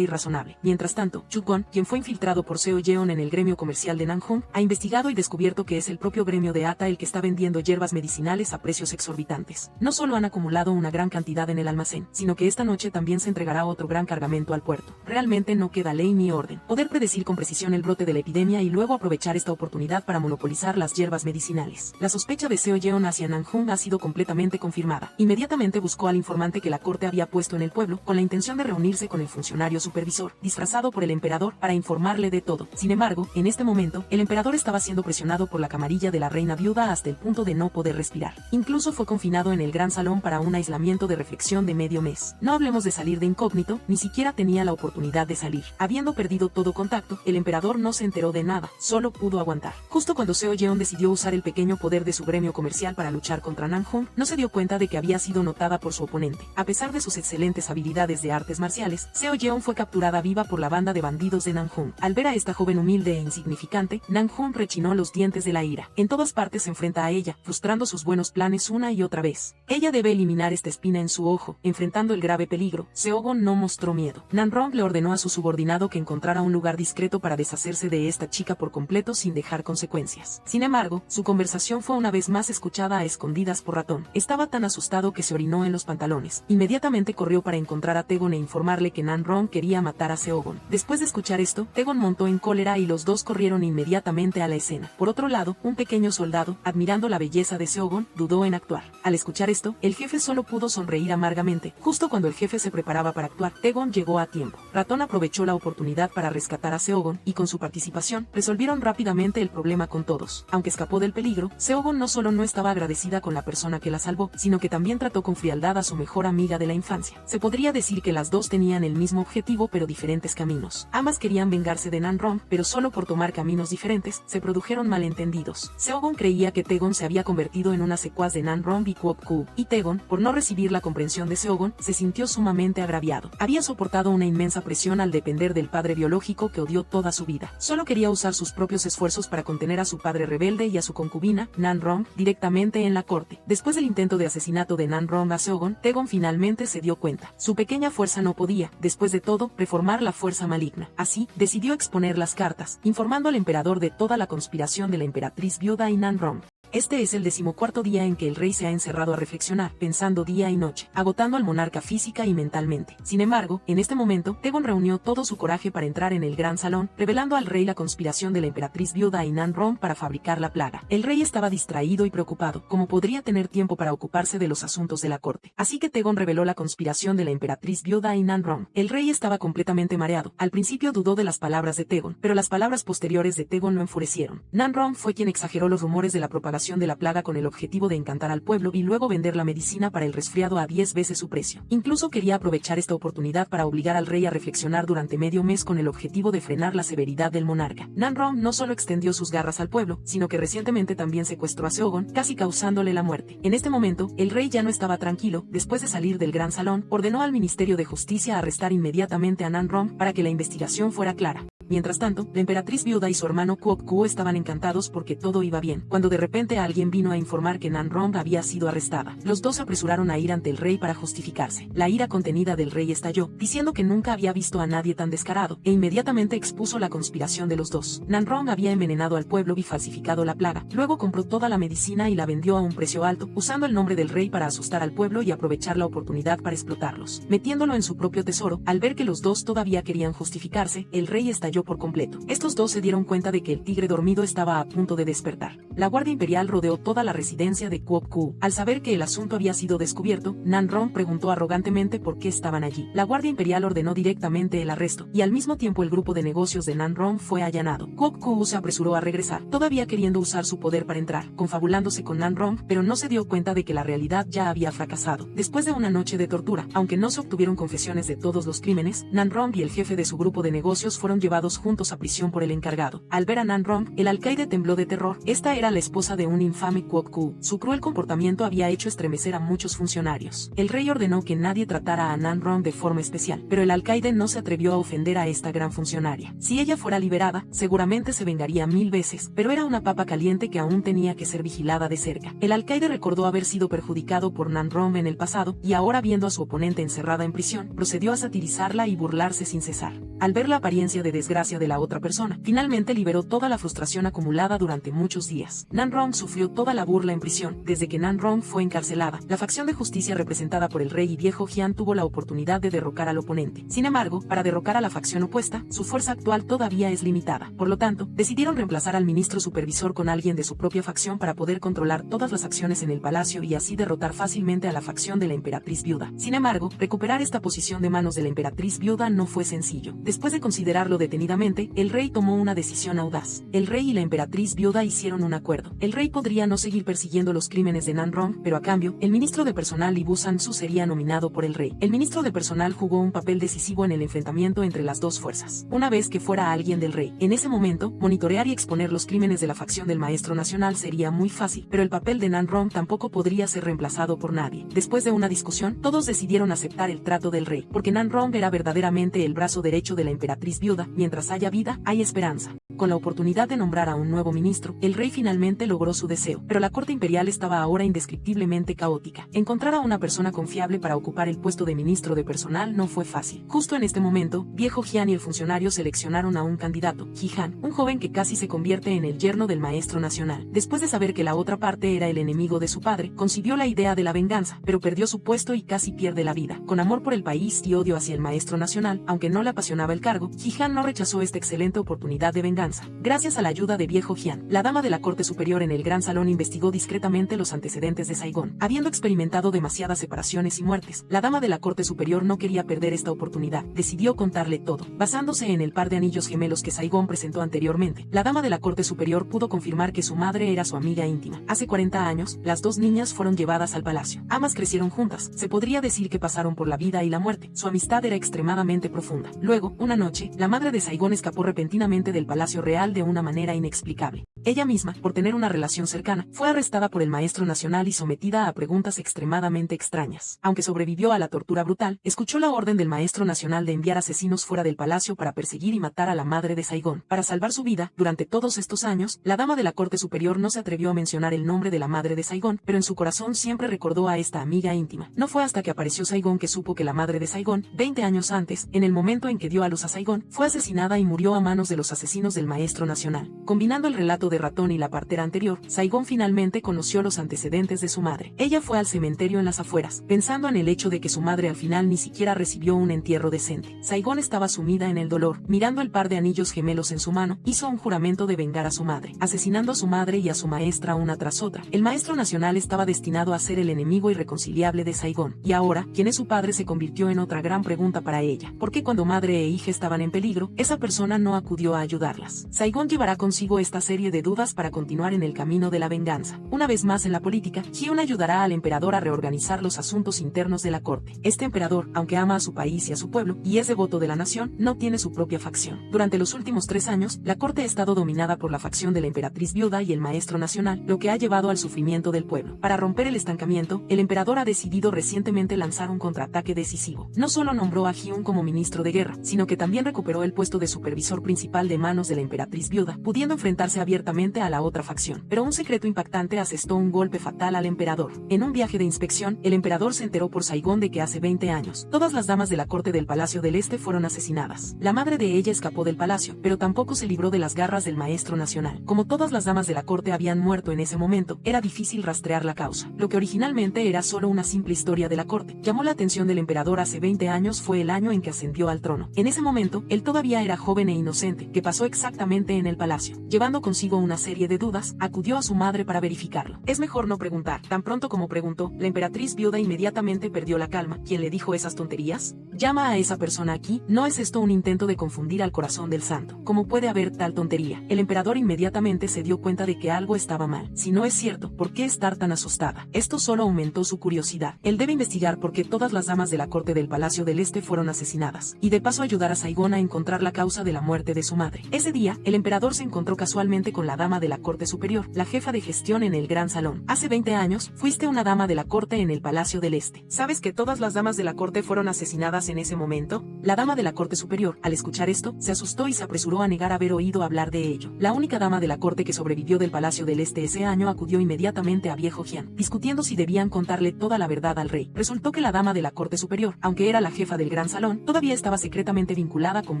irrazonable. Mientras tanto, Chu-gon, quien fue infiltrado por Seo Yeon en el gremio comercial de Nanjung, ha investigado y descubierto que es el propio gremio de Ata el que está vendiendo hierbas medicinales a precios exorbitantes. No solo han acumulado una gran cantidad en el almacén, sino que esta noche también se entregará otro gran cargamento al puerto. Realmente no queda ley ni orden. Poder predecir con precisión el brote de la epidemia y luego aprovechar esta oportunidad para monopolizar las hierbas medicinales. La sospecha de Seo Yeon hacia Nanjung ha sido completamente confirmada. Inmediatamente buscó al informante que la corte había puesto en el pueblo con la intención de reunirse con el funcionario supervisor, disfrazado por el emperador, para informarle de todo. Sin embargo, en este momento, el emperador estaba siendo presionado por la camarilla de la reina viuda hasta el punto de no poder respirar. Incluso fue confinado en el gran salón para un aislamiento de reflexión de medio mes. No hablemos de salir de incógnito, ni siquiera tenía la oportunidad de salir. Habiendo perdido todo contacto, el emperador no se enteró de nada, solo pudo aguantar. Justo cuando Seo Yeon decidió usar el pequeño poder de su gremio comercial para luchar contra Nanjung, no se dio cuenta de que había sido notada por su oponente. A pesar de sus excelentes habilidades de artes marciales, Seo Yeon fue capturada viva por la banda de bandidos de Nanjung. Al ver a esta joven humilde e insignificante, Nanjung rechinó los dientes de la ira. En todas partes se enfrenta a ella, frustrando sus buenos planes una y otra vez. Ella debe eliminar esta espina en su ojo. Enfrentando el grave peligro, Seogon no mostró miedo. Nanrong le ordenó a su subordinado que encontrara un lugar discreto para deshacerse de esta chica por completo sin dejar consecuencias. Sin embargo, su conversación fue una vez más escuchada a escondidas por Ratón. Estaba tan asustado que se orinó en los pantalones. Inmediatamente corrió para encontrar a Tegon e informarle que Nanrong quería matar a Seogon. Después de escuchar esto, Tegon montó en cólera y los dos corrieron inmediatamente a la escena. Por otro lado, un pequeño soldado, admirando la belleza de Seogon, dudó en actuar. Al escuchar esto, el jefe solo pudo sonreír amargamente. Justo cuando el jefe se preparaba para actuar, Tegon llegó a tiempo. Ratón aprovechó la oportunidad para rescatar a Seogon, y con su participación, resolvieron rápidamente el problema con todos. Aunque escapó del peligro, Seogon no solo no estaba agradecida con la persona que la salvó, sino que también trató con frialdad a su mejor amiga de la infancia. Se podría decir que las dos tenían el mismo objetivo pero diferentes caminos. Ambas querían vengarse de Nanrong, pero solo por tomar caminos diferentes, se produjeron malentendidos. Seogon creía que Tegon se había convertido en una secuaz de Nanrong y Kwok-ku, y Tegon, por no recibir la comprensión de Seogon, se sintió sumamente agraviado. Había soportado una inmensa presión al depender del padre biológico que odió toda su vida. Solo quería usar sus propios esfuerzos para contener a su padre rebelde y a su concubina, Nanrong, directamente en la corte. Después del intento de asesinato de Nanrong a Seogon, Tegon finalmente se dio cuenta. Su pequeña fuerza no podía, después de todo, reformar la fuerza maligna. Así, decidió exponer las cartas, informando al emperador de toda la conspiración de la emperatriz viuda y Nanrong. Este es el 14º día en que el rey se ha encerrado a reflexionar, pensando día y noche, agotando al monarca física y mentalmente. Sin embargo, en este momento, Tegon reunió todo su coraje para entrar en el gran salón, revelando al rey la conspiración de la emperatriz viuda y Nanrong para fabricar la plaga. El rey estaba distraído y preocupado, como podría tener tiempo para ocuparse de los asuntos de la corte. Así que Tegon reveló la conspiración de la emperatriz viuda y Nanrong. El rey estaba completamente mareado. Al principio dudó de las palabras de Tegon, pero las palabras posteriores de Tegon lo enfurecieron. Nanrong fue quien exageró los rumores de la propagación de la plaga con el objetivo de encantar al pueblo y luego vender la medicina para el resfriado a 10 veces su precio. Incluso quería aprovechar esta oportunidad para obligar al rey a reflexionar durante medio mes con el objetivo de frenar la severidad del monarca. Nanrong no solo extendió sus garras al pueblo, sino que recientemente también secuestró a Seogon, casi causándole la muerte. En este momento, el rey ya no estaba tranquilo. Después de salir del gran salón, ordenó al Ministerio de Justicia arrestar inmediatamente a Nanrong para que la investigación fuera clara. Mientras tanto, la emperatriz viuda y su hermano Kwok-ku estaban encantados porque todo iba bien, cuando de repente alguien vino a informar que Nanrong había sido arrestada. Los dos se apresuraron a ir ante el rey para justificarse. La ira contenida del rey estalló, diciendo que nunca había visto a nadie tan descarado, e inmediatamente expuso la conspiración de los dos. Nanrong había envenenado al pueblo y falsificado la plaga. Luego compró toda la medicina y la vendió a un precio alto, usando el nombre del rey para asustar al pueblo y aprovechar la oportunidad para explotarlos. Metiéndolo en su propio tesoro, al ver que los dos todavía querían justificarse, el rey estalló por completo. Estos dos se dieron cuenta de que el tigre dormido estaba a punto de despertar. La Guardia Imperial rodeó toda la residencia de Kwok-ku. Al saber que el asunto había sido descubierto, Nanrong preguntó arrogantemente por qué estaban allí. La Guardia Imperial ordenó directamente el arresto, y al mismo tiempo el grupo de negocios de Nanrong fue allanado. Kwok-ku se apresuró a regresar, todavía queriendo usar su poder para entrar, confabulándose con Nanrong, pero no se dio cuenta de que la realidad ya había fracasado. Después de una noche de tortura, aunque no se obtuvieron confesiones de todos los crímenes, Nanrong y el jefe de su grupo de negocios fueron llevados todos juntos a prisión por el encargado. Al ver a Nan Rong, el alcaide tembló de terror. Esta era la esposa de un infame Kwok Koo. Su cruel comportamiento había hecho estremecer a muchos funcionarios. El rey ordenó que nadie tratara a Nan Rong de forma especial, pero el alcaide no se atrevió a ofender a esta gran funcionaria. Si ella fuera liberada, seguramente se vengaría 1000 veces, pero era una papa caliente que aún tenía que ser vigilada de cerca. El alcaide recordó haber sido perjudicado por Nan Rong en el pasado, y ahora viendo a su oponente encerrada en prisión, procedió a satirizarla y burlarse sin cesar. Al ver la apariencia de desgracia de la otra persona, finalmente liberó toda la frustración acumulada durante muchos días. Nan Rong sufrió toda la burla en prisión. Desde que Nan Rong fue encarcelada, la facción de justicia representada por el rey y viejo Jian tuvo la oportunidad de derrocar al oponente. Sin embargo, para derrocar a la facción opuesta, su fuerza actual todavía es limitada. Por lo tanto, decidieron reemplazar al ministro supervisor con alguien de su propia facción para poder controlar todas las acciones en el palacio y así derrotar fácilmente a la facción de la emperatriz viuda. Sin embargo, recuperar esta posición de manos de la emperatriz viuda no fue sencillo. Después de considerarlo detenidamente, el rey tomó una decisión audaz. El rey y la emperatriz viuda hicieron un acuerdo. El rey podría no seguir persiguiendo los crímenes de Nan Rong, pero a cambio, el ministro de personal Li Busan-su sería nominado por el rey. El ministro de personal jugó un papel decisivo en el enfrentamiento entre las dos fuerzas. Una vez que fuera alguien del rey, en ese momento, monitorear y exponer los crímenes de la facción del maestro nacional sería muy fácil, pero el papel de Nan Rong tampoco podría ser reemplazado por nadie. Después de una discusión, todos decidieron aceptar el trato del rey, porque Nan Rong era verdaderamente el brazo derecho de la emperatriz viuda. Mientras haya vida, hay esperanza. Con la oportunidad de nombrar a un nuevo ministro, el rey finalmente logró su deseo, pero la corte imperial estaba ahora indescriptiblemente caótica. Encontrar a una persona confiable para ocupar el puesto de ministro de personal no fue fácil. Justo en este momento, viejo Jian y el funcionario seleccionaron a un candidato, Jihan, un joven que casi se convierte en el yerno del maestro nacional. Después de saber que la otra parte era el enemigo de su padre, concibió la idea de la venganza, pero perdió su puesto y casi pierde la vida. Con amor por el país y odio hacia el maestro nacional, aunque no le apasionaba el cargo, Jihan no rechazó esta excelente oportunidad de venganza. Gracias a la ayuda de viejo Jian, la dama de la corte superior en el gran salón investigó discretamente los antecedentes de Saigón. Habiendo experimentado demasiadas separaciones y muertes, la dama de la corte superior no quería perder esta oportunidad. Decidió contarle todo. Basándose en el par de anillos gemelos que Saigón presentó anteriormente, la dama de la corte superior pudo confirmar que su madre era su amiga íntima. Hace 40 años, las dos niñas fueron llevadas al palacio. Ambas crecieron juntas. Se podría decir que pasaron por la vida y la muerte. Su amistad era extremadamente profunda. Luego, una noche, la madre de Saigón escapó repentinamente del palacio real de una manera inexplicable. Ella misma, por tener una relación cercana, fue arrestada por el maestro nacional y sometida a preguntas extremadamente extrañas. Aunque sobrevivió a la tortura brutal, escuchó la orden del maestro nacional de enviar asesinos fuera del palacio para perseguir y matar a la madre de Saigón. Para salvar su vida, durante todos estos años, la dama de la corte superior no se atrevió a mencionar el nombre de la madre de Saigón, pero en su corazón siempre recordó a esta amiga íntima. No fue hasta que apareció Saigón que supo que la madre de Saigón, 20 años antes, en el momento en que dio a luz a Saigón, fue asesinada y murió a manos de los asesinos del maestro nacional. Combinando el relato de Ratón y la partera anterior, Saigón finalmente conoció los antecedentes de su madre. Ella fue al cementerio en las afueras, pensando en el hecho de que su madre al final ni siquiera recibió un entierro decente. Saigón estaba sumida en el dolor, mirando el par de anillos gemelos en su mano, hizo un juramento de vengar a su madre, asesinando a su madre y a su maestra una tras otra. El maestro nacional estaba destinado a ser el enemigo irreconciliable de Saigón, y ahora, ¿quién es su padre?, se convirtió en otra gran pregunta para ella. ¿Por qué cuando madre e hija estaban en peligro, esa persona no acudió a ayudarlas? Saigón llevará consigo esta serie de dudas para continuar en el camino de la venganza. Una vez más en la política, Hyun ayudará al emperador a reorganizar los asuntos internos de la corte. Este emperador, aunque ama a su país y a su pueblo, y es devoto de la nación, no tiene su propia facción. Durante los últimos 3 años, la corte ha estado dominada por la facción de la emperatriz viuda y el maestro nacional, lo que ha llevado al sufrimiento del pueblo. Para romper el estancamiento, el emperador ha decidido recientemente lanzar un contraataque decisivo. No solo nombró a Hyun como ministro de guerra, sino que también recuperó el puesto de supervisor principal de manos de la emperatriz viuda, pudiendo enfrentarse abiertamente a la otra facción. Pero un secreto impactante asestó un golpe fatal al emperador. En un viaje de inspección, el emperador se enteró por Saigón de que hace 20 años, todas las damas de la corte del Palacio del Este fueron asesinadas. La madre de ella escapó del palacio, pero tampoco se libró de las garras del maestro nacional. Como todas las damas de la corte habían muerto en ese momento, era difícil rastrear la causa. Lo que originalmente era solo una simple historia de la corte, llamó la atención del emperador hace 20 años fue el año en que ascendió al trono. En ese momento, él todavía era joven e inocente, que pasó exactamente exactamente en el palacio. Llevando consigo una serie de dudas, acudió a su madre para verificarlo. Es mejor no preguntar. Tan pronto como preguntó, la emperatriz viuda inmediatamente perdió la calma. ¿Quién le dijo esas tonterías? Llama a esa persona aquí. ¿No es esto un intento de confundir al corazón del santo? ¿Cómo puede haber tal tontería? El emperador inmediatamente se dio cuenta de que algo estaba mal. Si no es cierto, ¿por qué estar tan asustada? Esto solo aumentó su curiosidad. Él debe investigar por qué todas las damas de la corte del Palacio del Este fueron asesinadas, y de paso ayudar a Saigón a encontrar la causa de la muerte de su madre. Ese día, el emperador se encontró casualmente con la dama de la corte superior, la jefa de gestión en el gran salón. Hace 20 años, fuiste una dama de la corte en el Palacio del Este. ¿Sabes que todas las damas de la corte fueron asesinadas en ese momento? La dama de la corte superior, al escuchar esto, se asustó y se apresuró a negar haber oído hablar de ello. La única dama de la corte que sobrevivió del Palacio del Este ese año acudió inmediatamente a Viejo Jian, discutiendo si debían contarle toda la verdad al rey. Resultó que la dama de la corte superior, aunque era la jefa del gran salón, todavía estaba secretamente vinculada con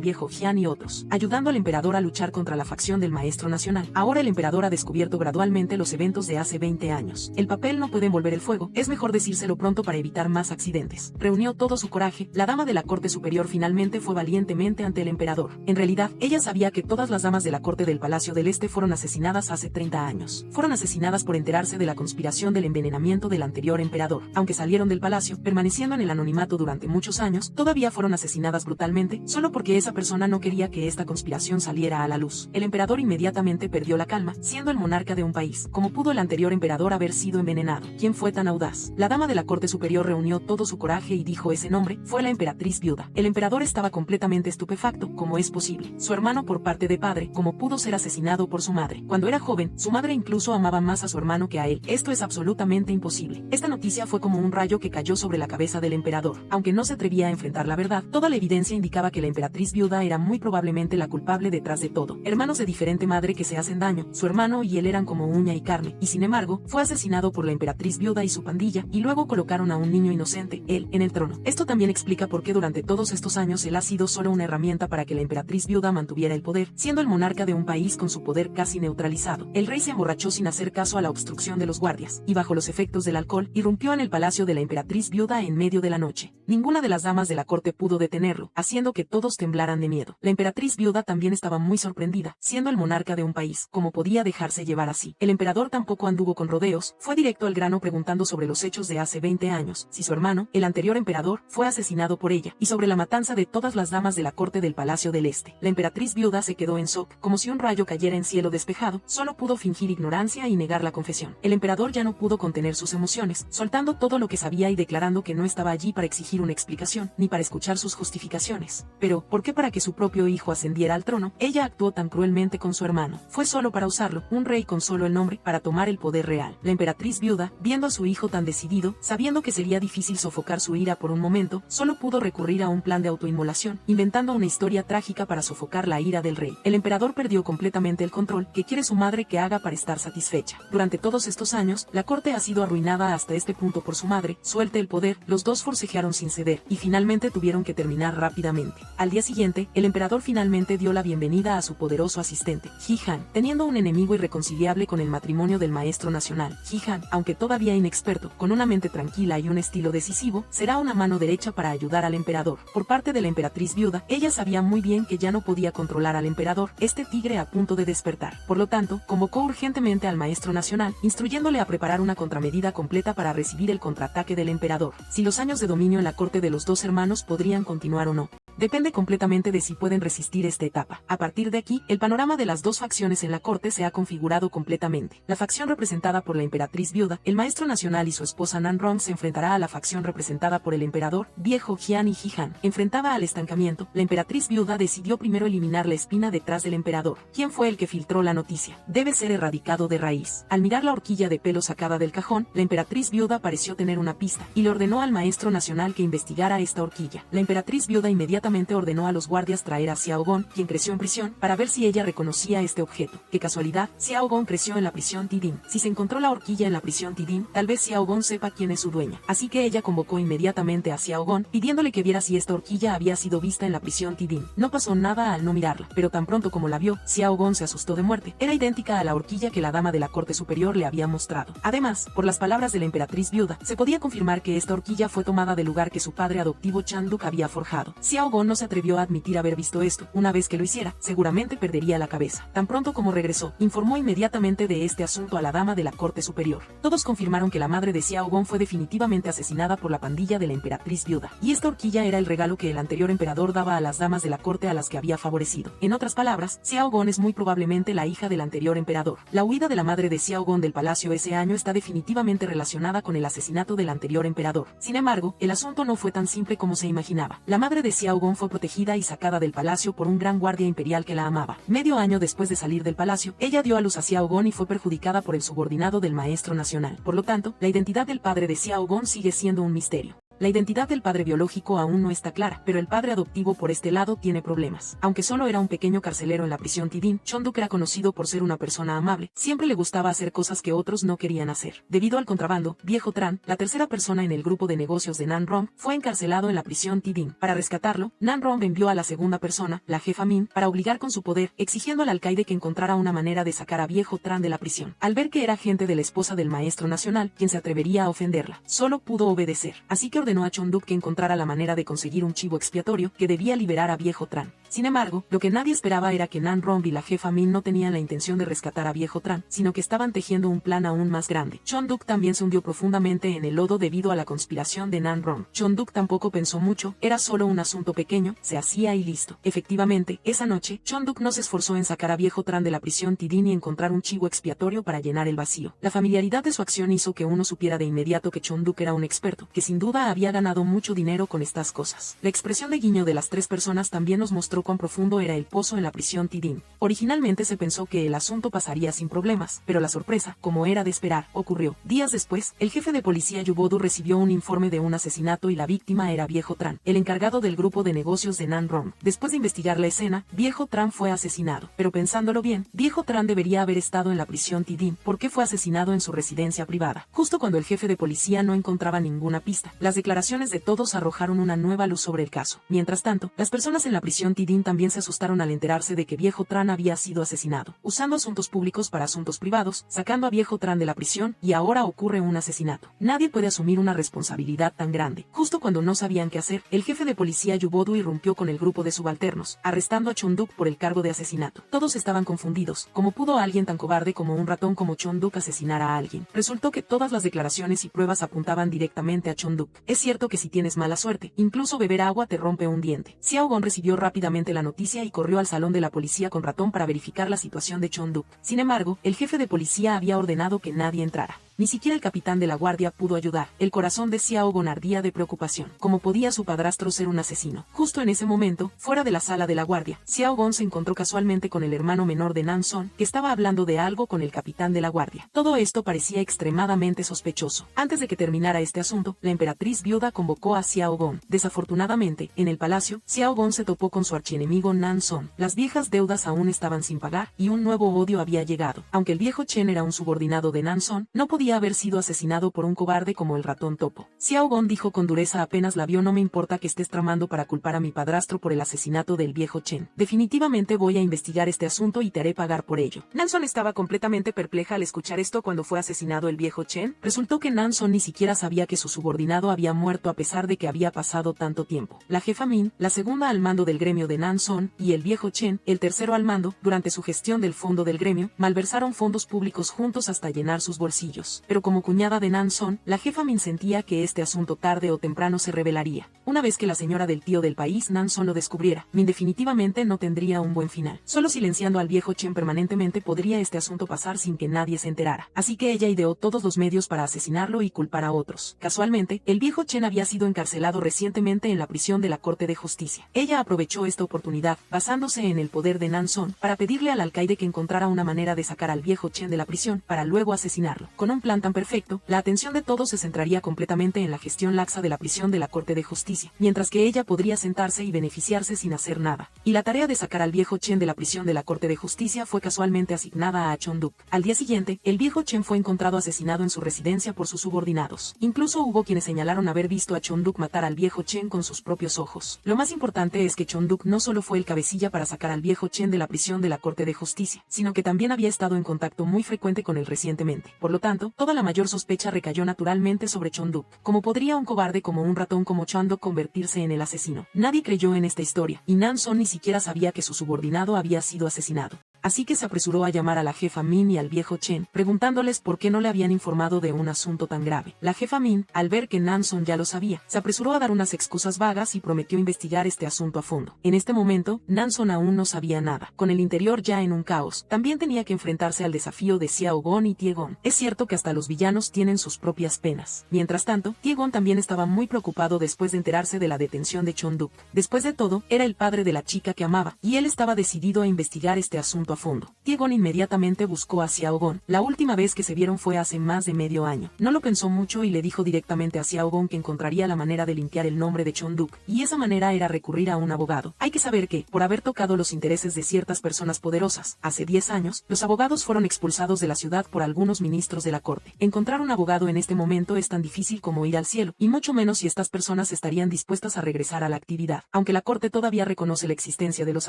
Viejo Jian y otros, ayudando al emperador a luchar contra la facción del maestro nacional. Ahora el emperador ha descubierto gradualmente los eventos de hace 20 años. El papel no puede envolver el fuego, es mejor decírselo pronto para evitar más accidentes. Reunió todo su coraje, la dama de la corte superior finalmente fue valientemente ante el emperador. En realidad, ella sabía que todas las damas de la corte del Palacio del Este fueron asesinadas hace 30 años. Fueron asesinadas por enterarse de la conspiración del envenenamiento del anterior emperador. Aunque salieron del palacio, permaneciendo en el anonimato durante muchos años, todavía fueron asesinadas brutalmente, solo porque esa persona no quería que esta conspiración saliera a la luz. El emperador inmediatamente perdió la calma, siendo el monarca de un país. ¿Cómo pudo el anterior emperador haber sido envenenado? ¿Quién fue tan audaz? La dama de la corte superior reunió todo su coraje y dijo ese nombre, fue la emperatriz viuda. El emperador estaba completamente estupefacto. ¿Cómo es posible? Su hermano por parte de padre, ¿cómo pudo ser asesinado por su madre? Cuando era joven, su madre incluso amaba más a su hermano que a él. Esto es absolutamente imposible. Esta noticia fue como un rayo que cayó sobre la cabeza del emperador. Aunque no se atrevía a enfrentar la verdad, toda la evidencia indicaba que la emperatriz viuda era muy probablemente la culpable detrás de todo. Hermanos de diferente madre que se hacen daño, su hermano y él eran como uña y carne, y sin embargo, fue asesinado por la emperatriz viuda y su pandilla, y luego colocaron a un niño inocente, él, en el trono. Esto también explica por qué durante todos estos años él ha sido solo una herramienta para que la emperatriz viuda mantuviera el poder, siendo el monarca de un país con su poder casi neutralizado. El rey se emborrachó sin hacer caso a la obstrucción de los guardias, y bajo los efectos del alcohol, irrumpió en el palacio de la emperatriz viuda en medio de la noche. Ninguna de las damas de la corte pudo detenerlo, haciendo que todos temblaran de miedo. La emperatriz viuda también estaba muy sorprendida, siendo el monarca de un país, ¿cómo podía dejarse llevar así? El emperador tampoco anduvo con rodeos, fue directo al grano preguntando sobre los hechos de hace 20 años, si su hermano, el anterior emperador, fue asesinado por ella, y sobre la matanza de todas las damas de la corte del Palacio del Este. La emperatriz viuda se quedó en shock, como si un rayo cayera en cielo despejado, solo pudo fingir ignorancia y negar la confesión. El emperador ya no pudo contener sus emociones, soltando todo lo que sabía y declarando que no estaba allí para exigir una explicación, ni para escuchar sus justificaciones. Pero, ¿por qué para que su propio hijo ascendiera al trono, ella actuó tan cruelmente con su hermano? Fue solo para usarlo, un rey con solo el nombre, para tomar el poder real. La emperatriz viuda, viendo a su hijo tan decidido, sabiendo que sería difícil sofocar su ira por un momento, solo pudo recurrir a un plan de autoinmolación, inventando una historia trágica para sofocar la ira del rey. El emperador perdió completamente el control. ¿Qué quiere su madre que haga para estar satisfecha? Durante todos estos años, la corte ha sido arruinada hasta este punto por su madre. Suelte el poder, los dos forcejearon sin ceder, y finalmente tuvieron que terminar rápidamente. Al día siguiente, el emperador finalmente dio la bienvenida a su poderoso asistente, Ji Han, teniendo un enemigo irreconciliable con el matrimonio del maestro nacional. Ji Han, aunque todavía inexperto, con una mente tranquila y un estilo decisivo, será una mano derecha para ayudar al emperador. Por parte de la emperatriz viuda, ella sabía muy bien que ya no podía controlar al emperador, este tigre a punto de despertar. Por lo tanto, convocó urgentemente al maestro nacional, instruyéndole a preparar una contramedida completa para recibir el contraataque del emperador. Si los años de dominio en la corte de los dos hermanos podrían continuar o no, depende completamente de si pueden resistir esta etapa. A partir de aquí, el panorama de las dos facciones en la corte se ha configurado completamente. La facción representada por la emperatriz viuda, el maestro nacional y su esposa Nan Rong se enfrentará a la facción representada por el emperador, Viejo Jian y Ji Han. Enfrentada al estancamiento, la emperatriz viuda decidió primero eliminar la espina detrás del emperador. ¿Quién fue el que filtró la noticia? Debe ser erradicado de raíz. Al mirar la horquilla de pelo sacada del cajón, la emperatriz viuda pareció tener una pista, y le ordenó al maestro nacional que investigara esta horquilla. La emperatriz viuda inmediatamente ordenó a los guardias traer a Xiao Gong, quien creció en prisión, para ver si ella reconocía este objeto. Qué casualidad, Xiao Gong creció en la prisión Tidin. Si se encontró la horquilla en la prisión Tidin, tal vez Xiao Gong sepa quién es su dueña. Así que ella convocó inmediatamente a Xiao Gong, pidiéndole que viera si esta horquilla había sido vista en la prisión Tidin. No pasó nada al no mirarla, pero tan pronto como la vio, Xiao Gong se asustó de muerte. Era idéntica a la horquilla que la dama de la corte superior le había mostrado. Además, por las palabras de la emperatriz viuda, se podía confirmar que esta horquilla fue tomada del lugar que su padre adoptivo Chanduk había forjado. Xiao Xiaogon no se atrevió a admitir haber visto esto. Una vez que lo hiciera, seguramente perdería la cabeza. Tan pronto como regresó, informó inmediatamente de este asunto a la dama de la corte superior. Todos confirmaron que la madre de Xiaogon fue definitivamente asesinada por la pandilla de la emperatriz viuda, y esta horquilla era el regalo que el anterior emperador daba a las damas de la corte a las que había favorecido. En otras palabras, Xiaogon es muy probablemente la hija del anterior emperador. La huida de la madre de Xiaogon del palacio ese año está definitivamente relacionada con el asesinato del anterior emperador. Sin embargo, el asunto no fue tan simple como se imaginaba. La madre de Xiaogon fue protegida y sacada del palacio por un gran guardia imperial que la amaba. Medio año después de salir del palacio, ella dio a luz a Xiaogon y fue perjudicada por el subordinado del maestro nacional. Por lo tanto, la identidad del padre de Xiaogon sigue siendo un misterio. La identidad del padre biológico aún no está clara, pero el padre adoptivo por este lado tiene problemas. Aunque solo era un pequeño carcelero en la prisión Tidin, Chonduk era conocido por ser una persona amable. Siempre le gustaba hacer cosas que otros no querían hacer. Debido al contrabando, Viejo Tran, la tercera persona en el grupo de negocios de Nan Rom, fue encarcelado en la prisión Tidin. Para rescatarlo, Nan Rom envió a la segunda persona, la jefa Min, para obligar con su poder, exigiendo al alcaide que encontrara una manera de sacar a Viejo Tran de la prisión. Al ver que era gente de la esposa del maestro nacional, quien se atrevería a ofenderla, solo pudo obedecer. Así que ordenó a Chonduk que encontrara la manera de conseguir un chivo expiatorio que debía liberar a Viejo Tran. Sin embargo, lo que nadie esperaba era que Nan Rom y la jefa Min no tenían la intención de rescatar a Viejo Tran, sino que estaban tejiendo un plan aún más grande. Chonduk también se hundió profundamente en el lodo debido a la conspiración de Nan Rom. Chonduk tampoco pensó mucho, era solo un asunto pequeño, se hacía y listo. Efectivamente, esa noche, Chonduk no se esforzó en sacar a Viejo Tran de la prisión Tidin y encontrar un chivo expiatorio para llenar el vacío. La familiaridad de su acción hizo que uno supiera de inmediato que Chonduk era un experto, que sin duda había ganado mucho dinero con estas cosas. La expresión de guiño de las tres personas también nos mostró cuán profundo era el pozo en la prisión Tidin. Originalmente se pensó que el asunto pasaría sin problemas, pero la sorpresa, como era de esperar, ocurrió. Días después, el jefe de policía Yubodu recibió un informe de un asesinato y la víctima era Viejo Tran, el encargado del grupo de negocios de Nan Rom. Después de investigar la escena, Viejo Tran fue asesinado. Pero pensándolo bien, Viejo Tran debería haber estado en la prisión Tidin. ¿Por qué fue asesinado en su residencia privada? Justo cuando el jefe de policía no encontraba ninguna pista. Las declaraciones de todos arrojaron una nueva luz sobre el caso. Mientras tanto, las personas en la prisión Tidin también se asustaron al enterarse de que Viejo Tran había sido asesinado, usando asuntos públicos para asuntos privados, sacando a Viejo Tran de la prisión, y ahora ocurre un asesinato. Nadie puede asumir una responsabilidad tan grande. Justo cuando no sabían qué hacer, el jefe de policía Yubodu irrumpió con el grupo de subalternos, arrestando a Chonduk por el cargo de asesinato. Todos estaban confundidos. ¿Cómo pudo alguien tan cobarde como un ratón como Chonduk asesinar a alguien? Resultó que todas las declaraciones y pruebas apuntaban directamente a Chonduk. Es cierto que si tienes mala suerte, incluso beber agua te rompe un diente. Xiaogon recibió rápidamente la noticia y corrió al salón de la policía con Ratón para verificar la situación de Chonduk. Sin embargo, el jefe de policía había ordenado que nadie entrara. Ni siquiera el capitán de la guardia pudo ayudar. El corazón de Xiaogon ardía de preocupación. ¿Cómo podía su padrastro ser un asesino? Justo en ese momento, fuera de la sala de la guardia, Xiaogon se encontró casualmente con el hermano menor de Nan Son, que estaba hablando de algo con el capitán de la guardia. Todo esto parecía extremadamente sospechoso. Antes de que terminara este asunto, la emperatriz viuda convocó a Xiaogon. Desafortunadamente, en el palacio, Xiaogon se topó con su archienemigo Nan Son. Las viejas deudas aún estaban sin pagar, y un nuevo odio había llegado. Aunque el viejo Chen era un subordinado de Nan Son, no podía haber sido asesinado por un cobarde como el ratón topo. Xiaogon dijo con dureza apenas la vio: no me importa que estés tramando para culpar a mi padrastro por el asesinato del viejo Chen. Definitivamente voy a investigar este asunto y te haré pagar por ello. Nanson estaba completamente perpleja al escuchar esto cuando fue asesinado el viejo Chen. Resultó que Nanson ni siquiera sabía que su subordinado había muerto a pesar de que había pasado tanto tiempo. La jefa Min, la segunda al mando del gremio de Nanson, y el viejo Chen, el tercero al mando, durante su gestión del fondo del gremio, malversaron fondos públicos juntos hasta llenar sus bolsillos. Pero como cuñada de Nanson, la jefa Min sentía que este asunto tarde o temprano se revelaría. Una vez que la señora del tío del país Nanson lo descubriera, Min definitivamente no tendría un buen final. Solo silenciando al viejo Chen permanentemente podría este asunto pasar sin que nadie se enterara. Así que ella ideó todos los medios para asesinarlo y culpar a otros. Casualmente, el viejo Chen había sido encarcelado recientemente en la prisión de la Corte de Justicia. Ella aprovechó esta oportunidad, basándose en el poder de Nanson, para pedirle al alcaide que encontrara una manera de sacar al viejo Chen de la prisión, para luego asesinarlo. Con un plan tan perfecto, la atención de todos se centraría completamente en la gestión laxa de la prisión de la Corte de Justicia, mientras que ella podría sentarse y beneficiarse sin hacer nada. Y la tarea de sacar al viejo Chen de la prisión de la Corte de Justicia fue casualmente asignada a Chonduk. Al día siguiente, el viejo Chen fue encontrado asesinado en su residencia por sus subordinados. Incluso hubo quienes señalaron haber visto a Chonduk matar al viejo Chen con sus propios ojos. Lo más importante es que Chonduk no solo fue el cabecilla para sacar al viejo Chen de la prisión de la Corte de Justicia, sino que también había estado en contacto muy frecuente con él recientemente. Por lo tanto, tanto, toda la mayor sospecha recayó naturalmente sobre Chon-duk. ¿Cómo podría un cobarde como un ratón como Chon-duk convertirse en el asesino? Nadie creyó en esta historia, y Nan-son ni siquiera sabía que su subordinado había sido asesinado. Así que se apresuró a llamar a la jefa Min y al viejo Chen, preguntándoles por qué no le habían informado de un asunto tan grave. La jefa Min, al ver que Nan-son ya lo sabía, se apresuró a dar unas excusas vagas y prometió investigar este asunto a fondo. En este momento, Nan-son aún no sabía nada, con el interior ya en un caos. También tenía que enfrentarse al desafío de Xiao-gon y Tie-gon. Es cierto que hasta los villanos tienen sus propias penas. Mientras tanto, Tie-gon también estaba muy preocupado después de enterarse de la detención de Chon-duk. Después de todo, era el padre de la chica que amaba, y él estaba decidido a investigar este asunto a fondo. Tie-gon inmediatamente buscó a Xiao-gon. La última vez que se vieron fue hace más de medio año. No lo pensó mucho y le dijo directamente a Xiao-gon que encontraría la manera de limpiar el nombre de Chon-duk, y esa manera era recurrir a un abogado. Hay que saber que, por haber tocado los intereses de ciertas personas poderosas, hace 10 años, los abogados fueron expulsados de la ciudad por algunos ministros de la corte. Encontrar un abogado en este momento es tan difícil como ir al cielo, y mucho menos si estas personas estarían dispuestas a regresar a la actividad. Aunque la corte todavía reconoce la existencia de los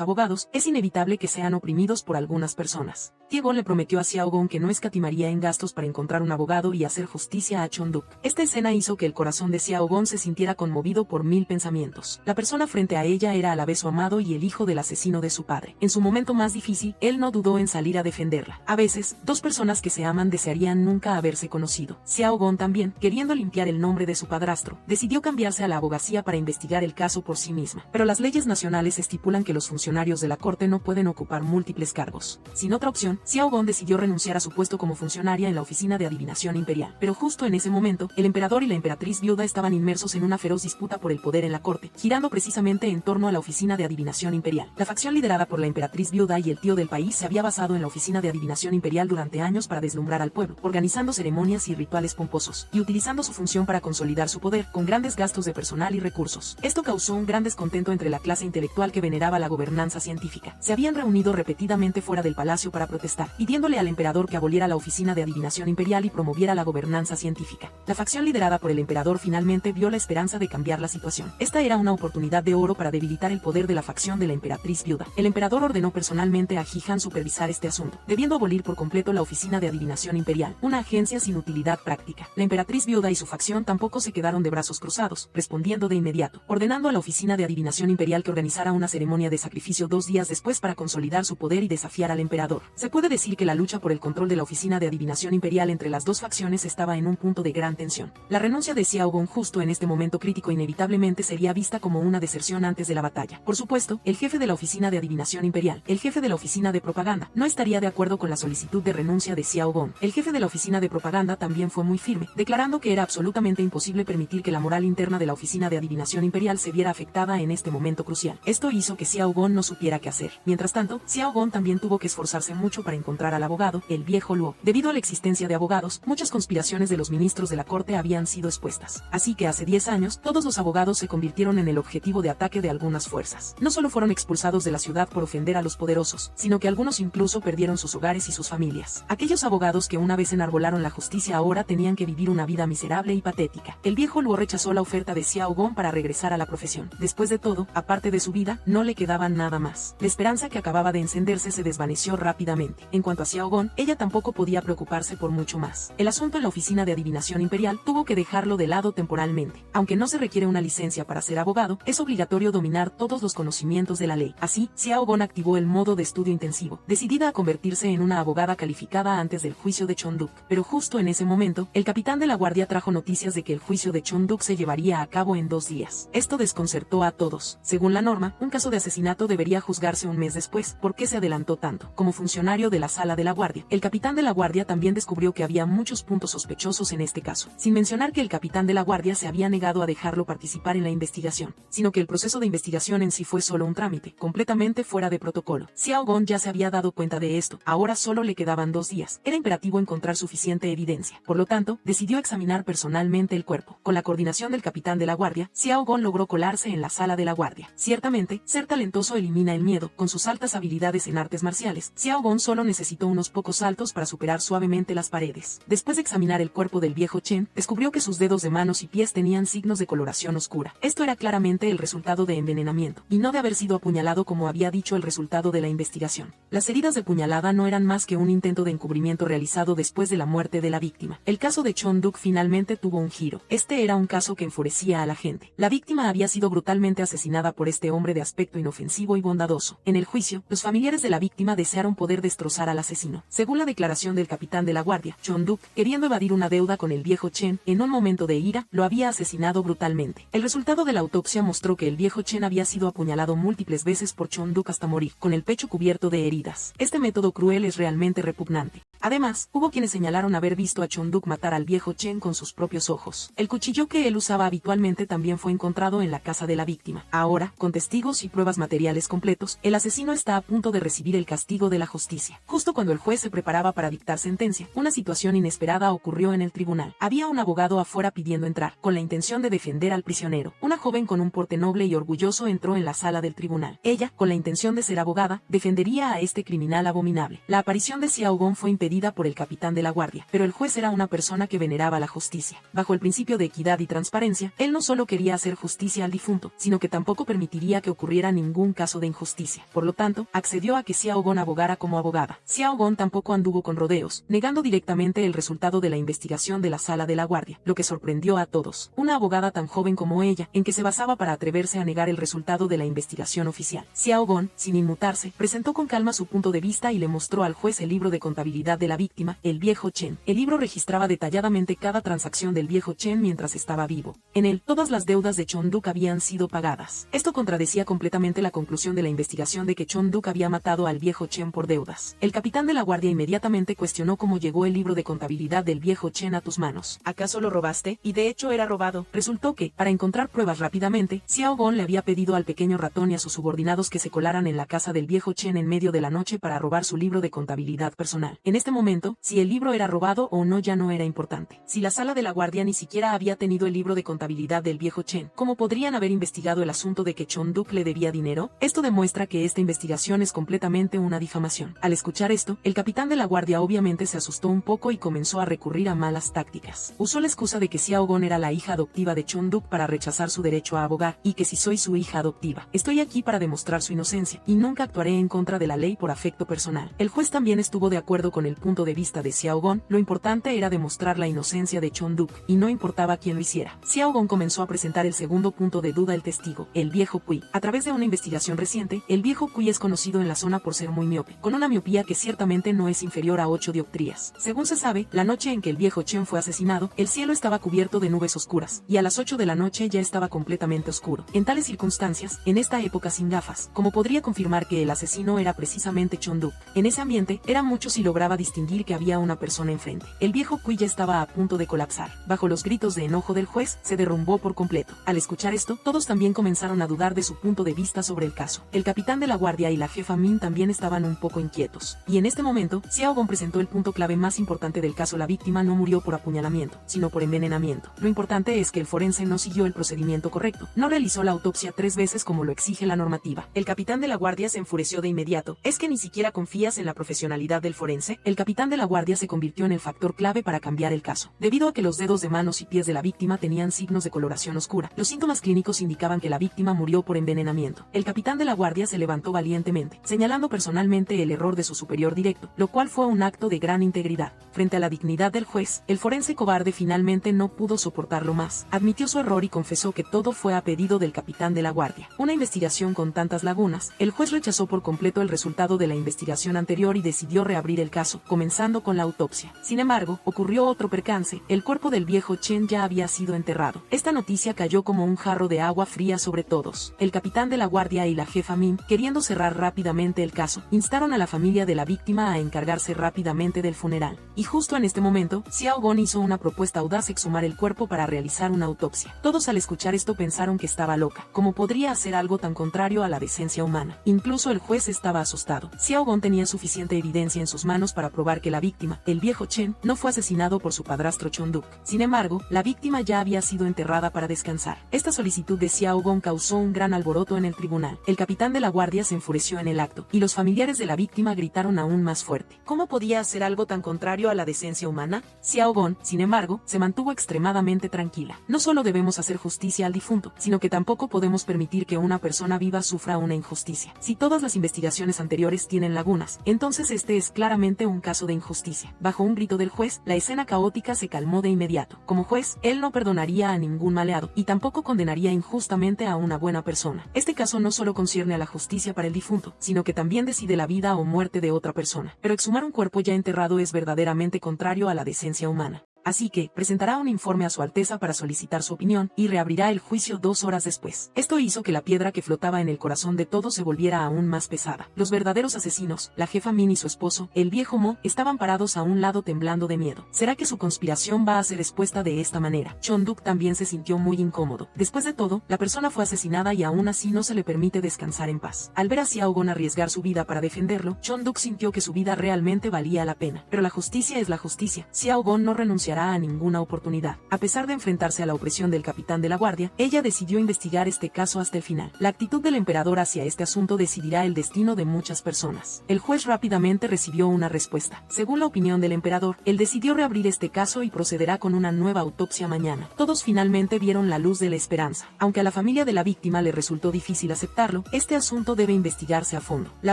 abogados, es inevitable que sean oprimidos por algunas personas. Tie-gon le prometió a Xiao-gon que no escatimaría en gastos para encontrar un abogado y hacer justicia a Chon-duk. Esta escena hizo que el corazón de Xiao-gon se sintiera conmovido por 1000 pensamientos. La persona frente a ella era a la vez su amado y el hijo del asesino de su padre. En su momento más difícil, él no dudó en salir a defenderla. A veces, dos personas que se aman desearían nunca haberse conocido. Xiao-gon también, queriendo limpiar el nombre de su padrastro, decidió cambiarse a la abogacía para investigar el caso por sí misma. Pero las leyes nacionales estipulan que los funcionarios de la corte no pueden ocupar múltiples cargos. Sin otra opción, Xiao-gon decidió renunciar a su puesto como funcionaria en la oficina de adivinación imperial. Pero justo en ese momento, el emperador y la emperatriz viuda estaban inmersos en una feroz disputa por el poder en la corte, girando precisamente en torno a la oficina de adivinación imperial. La facción liderada por la emperatriz viuda y el tío del país se había basado en la oficina de adivinación imperial durante años para deslumbrar al pueblo, organizando ceremonias y rituales pomposos, y utilizando su función para consolidar su poder, con grandes gastos de personal y recursos. Esto causó un gran descontento entre la clase intelectual que veneraba la gobernanza científica. Se habían reunido repetidamente fuera del palacio para protestar, pidiéndole al emperador que aboliera la oficina de adivinación imperial y promoviera la gobernanza científica. La facción liderada por el emperador finalmente vio la esperanza de cambiar la situación. Esta era una oportunidad de oro para debilitar el poder de la facción de la emperatriz viuda. El emperador ordenó personalmente a Ji-han supervisar este asunto, debiendo abolir por completo la oficina de adivinación imperial, una agencia sin utilidad práctica. La emperatriz viuda y su facción tampoco se quedaron de brazos cruzados, respondiendo de inmediato, ordenando a la oficina de adivinación imperial que organizara una ceremonia de sacrificio 2 días después para consolidar su poder y desafiar al emperador. Se puede decir que la lucha por el control de la oficina de adivinación imperial entre las dos facciones estaba en un punto de gran tensión. La renuncia de Xiao-gon justo en este momento crítico inevitablemente sería vista como una deserción antes de la batalla. Por supuesto, el jefe de la oficina de adivinación imperial, el jefe de la oficina de propaganda, no estaría de acuerdo con la solicitud de renuncia de Xiao-gon. El jefe de la oficina de propaganda también fue muy firme, declarando que era absolutamente imposible permitir que la moral interna de la oficina de adivinación imperial se viera afectada en este momento crucial. Esto hizo que Xiao-gon no supiera qué hacer. Mientras tanto, Xiao-gon también tuvo que esforzarse mucho para encontrar al abogado, el viejo Luo. Debido a la existencia de abogados, muchas conspiraciones de los ministros de la corte habían sido expuestas. Así que hace 10 años, todos los abogados se convirtieron en el objetivo de ataque de algunas fuerzas. No solo fueron expulsados de la ciudad por ofender a los poderosos, sino que algunos incluso perdieron sus hogares y sus familias. Aquellos abogados que una vez enarbolaron la justicia ahora tenían que vivir una vida miserable y patética. El viejo Luo rechazó la oferta de Xiao-gon para regresar a la profesión. Después de todo, aparte de su vida, no le quedaba nada más. La esperanza que acababa de encenderse se desvaneció rápidamente. En cuanto a Xiao-gon, ella tampoco podía preocuparse por mucho más. El asunto en la oficina de adivinación imperial tuvo que dejarlo de lado temporalmente. Aunque no se requiere una licencia para ser abogado, es obligatorio dominar todos los conocimientos de la ley. Así, Xiao-gon activó el modo de estudio intensivo, decidida a convertirse en una abogada calificada antes del juicio de Chon-duk. Pero justo en ese momento, el capitán de la guardia trajo noticias de que el juicio de Chon-duk se llevaría a cabo en 2 días. Esto desconcertó a todos. Según la norma, un caso de asesinato debería juzgarse un mes después. ¿Por qué se adelantó tanto? Como funcionario de la sala de la guardia, el capitán de la guardia también descubrió que había muchos puntos sospechosos en este caso, sin mencionar que el capitán de la guardia se había negado a dejarlo participar en la investigación, sino que el proceso de investigación en sí fue solo un trámite, completamente fuera de protocolo. Xiao-gon ya se había dado cuenta de esto, ahora solo le quedaban 2 días. Era imperativo encontrar suficiente evidencia. Por lo tanto, decidió examinar personalmente el cuerpo. Con la coordinación del capitán de la guardia, Xiao-gon logró colarse en la sala de la guardia. Ciertamente, ser talentoso elimina el miedo. Con sus altas habilidades en artes artes marciales, Xiao Gong solo necesitó unos pocos saltos para superar suavemente las paredes. Después de examinar el cuerpo del viejo Chen, descubrió que sus dedos de manos y pies tenían signos de coloración oscura. Esto era claramente el resultado de envenenamiento, y no de haber sido apuñalado como había dicho el resultado de la investigación. Las heridas de puñalada no eran más que un intento de encubrimiento realizado después de la muerte de la víctima. El caso de Chon Duk finalmente tuvo un giro. Este era un caso que enfurecía a la gente. La víctima había sido brutalmente asesinada por este hombre de aspecto inofensivo y bondadoso. En el juicio, los familiares de la víctima desearon poder destrozar al asesino. Según la declaración del capitán de la guardia, Chon Duk, queriendo evadir una deuda con el viejo Chen, en un momento de ira, lo había asesinado brutalmente. El resultado de la autopsia mostró que el viejo Chen había sido apuñalado múltiples veces por Chon Duk hasta morir, con el pecho cubierto de heridas. Este método cruel es realmente repugnante. Además, hubo quienes señalaron haber visto a Chon Duk matar al viejo Chen con sus propios ojos. El cuchillo que él usaba habitualmente también fue encontrado en la casa de la víctima. Ahora, con testigos y pruebas materiales completos, el asesino está a punto de recibir el castigo de la justicia. Justo cuando el juez se preparaba para dictar sentencia, una situación inesperada ocurrió en el tribunal. Había un abogado afuera pidiendo entrar, con la intención de defender al prisionero. Una joven con un porte noble y orgulloso entró en la sala del tribunal. Ella, con la intención de ser abogada, defendería a este criminal abominable. La aparición de Xiao Gong fue impedida por el capitán de la guardia, pero el juez era una persona que veneraba la justicia. Bajo el principio de equidad y transparencia, él no solo quería hacer justicia al difunto, sino que tampoco permitiría que ocurriera ningún caso de injusticia. Por lo tanto, accedió a que Xiao Gong abogara como abogada. Xiao Gong tampoco anduvo con rodeos, negando directamente el resultado de la investigación de la sala de la guardia, lo que sorprendió a todos. Una abogada tan joven como ella, en que se basaba para atreverse a negar el resultado de la investigación oficial. Xiao Gong, sin inmutarse, presentó con calma su punto de vista y le mostró al juez el libro de contabilidad de la víctima, el viejo Chen. El libro registraba detalladamente cada transacción del viejo Chen mientras estaba vivo. En él, todas las deudas de Chon Duk habían sido pagadas. Esto contradecía completamente la conclusión de la investigación de que Chon Duk había matado al viejo Chen por deudas. El capitán de la guardia inmediatamente cuestionó cómo llegó el libro de contabilidad del viejo Chen a tus manos. ¿Acaso lo robaste? Y de hecho era robado. Resultó que, para encontrar pruebas rápidamente, Xiao Gong le había pedido al pequeño ratón y a sus subordinados que se colaran en la casa del viejo Chen en medio de la noche para robar su libro de contabilidad personal. En este momento, si el libro era robado o no ya no era importante. Si la sala de la guardia ni siquiera había tenido el libro de contabilidad del viejo Chen, ¿cómo podrían haber investigado el asunto de que Chon Duk le debía dinero? Esto demuestra que esta investigación es completamente una difamación. Al escuchar esto, el capitán de la guardia obviamente se asustó un poco y comenzó a recurrir a malas tácticas. Usó la excusa de que Xiao Gong era la hija adoptiva de Chon Duk para rechazar su derecho a abogar, y que si soy su hija adoptiva, estoy aquí para demostrar su inocencia, y nunca actuaré en contra de la ley por afecto personal. El juez también estuvo de acuerdo con el punto de vista de Xiao Gong. Lo importante era demostrar la inocencia de Chon Duk, y no importaba quién lo hiciera. Xiao Gong comenzó a presentar el segundo punto de duda el testigo, el viejo Cui. A través de una investigación reciente, el viejo Cui es conocido en la zona por ser muy miope, con una miopía que ciertamente no es inferior a 8 dioptrías. Según se sabe, la noche en que el viejo Chen fue asesinado, el cielo estaba cubierto de nubes oscuras, y a las 8 de la noche ya estaba completamente oscuro. En tales circunstancias, en esta época sin gafas, ¿cómo podría confirmar que el asesino era precisamente Chon Duk? En ese ambiente, era mucho si lograba distinguir que había una persona enfrente. El viejo Cui ya estaba a punto de colapsar. Bajo los gritos de enojo del juez, se derrumbó por completo. Al escuchar esto, todos también comenzaron a dudar de su punto de vista sobre el caso. El capitán de la guardia y la jefa Min también estaban un poco inquietos. Y en este momento, Xiao Gong presentó el punto clave más importante del caso. La víctima no murió por apuñalamiento, sino por envenenamiento. Lo importante es que el forense no siguió el procedimiento correcto. No realizó la autopsia 3 veces como lo exige la normativa. El capitán de la guardia se enfureció de inmediato. ¿Es que ni siquiera confías en la profesionalidad del forense? El capitán de la guardia se convirtió en el factor clave para cambiar el caso. Debido a que los dedos de manos y pies de la víctima tenían signos de coloración oscura, los síntomas clínicos indicaban que la víctima murió por envenenamiento. El capitán de la guardia se levantó valientemente, señalando personalmente el error de su superior directo, lo cual fue un acto de gran integridad. Frente a la dignidad del juez, el forense cobarde finalmente no pudo soportarlo más. Admitió su error y confesó que todo fue a pedido del capitán de la guardia. Una investigación con tantas lagunas, el juez rechazó por completo el resultado de la investigación anterior y decidió reabrir el caso, comenzando con la autopsia. Sin embargo, ocurrió otro percance. El cuerpo del viejo Chen ya había sido enterrado. Esta noticia cayó como un jarro de agua fría sobre todos. El capitán de la guardia y la jefa Min, queriendo cerrar rápidamente el caso, instaron a la familia de la víctima a encargarse rápidamente del funeral. Y justo en este momento, Xiao Gong hizo una propuesta audaz: exhumar el cuerpo para realizar una autopsia. Todos al escuchar esto pensaron que estaba loca. ¿Cómo podría hacer algo tan contrario a la decencia humana? Incluso el juez estaba asustado. Xiao Gong tenía suficiente evidencia en sus manos para probar que la víctima, el viejo Chen, no fue asesinado por su padrastro Chon-duk. Sin embargo, la víctima ya había sido enterrada para descansar. Esta solicitud de Xiao Gong causó un gran alboroto en el tribunal. El capitán de la guardia se enfureció en el acto, y los familiares de la víctima gritaron aún más fuerte. ¿Cómo podía hacer algo tan contrario a la decencia humana? Xiao Gong, sin embargo, se mantuvo extremadamente tranquila. No solo debemos hacer justicia al difunto, sino que tampoco podemos permitir que una persona viva sufra una injusticia. Si todas las investigaciones anteriores tienen lagunas, entonces este es claramente un caso de injusticia. Bajo un grito del juez, la escena caótica se calmó de inmediato. Como juez, él no perdonaría a ningún maleado, y tampoco condenaría injustamente a una buena persona. Este caso no solo concierne a la justicia para el difunto, sino que también decide la vida o muerte de otra persona. Pero exhumar un cuerpo ya enterrado es verdaderamente contrario a la decencia humana. Así que, presentará un informe a su Alteza para solicitar su opinión, y reabrirá el juicio 2 horas después. Esto hizo que la piedra que flotaba en el corazón de todos se volviera aún más pesada. Los verdaderos asesinos, la jefa Min y su esposo, el viejo Mo, estaban parados a un lado temblando de miedo. ¿Será que su conspiración va a ser expuesta de esta manera? Chon-duk también se sintió muy incómodo. Después de todo, la persona fue asesinada y aún así no se le permite descansar en paz. Al ver a Xiao Gong arriesgar su vida para defenderlo, Chon-duk sintió que su vida realmente valía la pena. Pero la justicia es la justicia. Xiao Gong no renunciará a ninguna oportunidad. A pesar de enfrentarse a la opresión del capitán de la guardia, ella decidió investigar este caso hasta el final. La actitud del emperador hacia este asunto decidirá el destino de muchas personas. El juez rápidamente recibió una respuesta. Según la opinión del emperador, él decidió reabrir este caso y procederá con una nueva autopsia mañana. Todos finalmente vieron la luz de la esperanza. Aunque a la familia de la víctima le resultó difícil aceptarlo, este asunto debe investigarse a fondo. La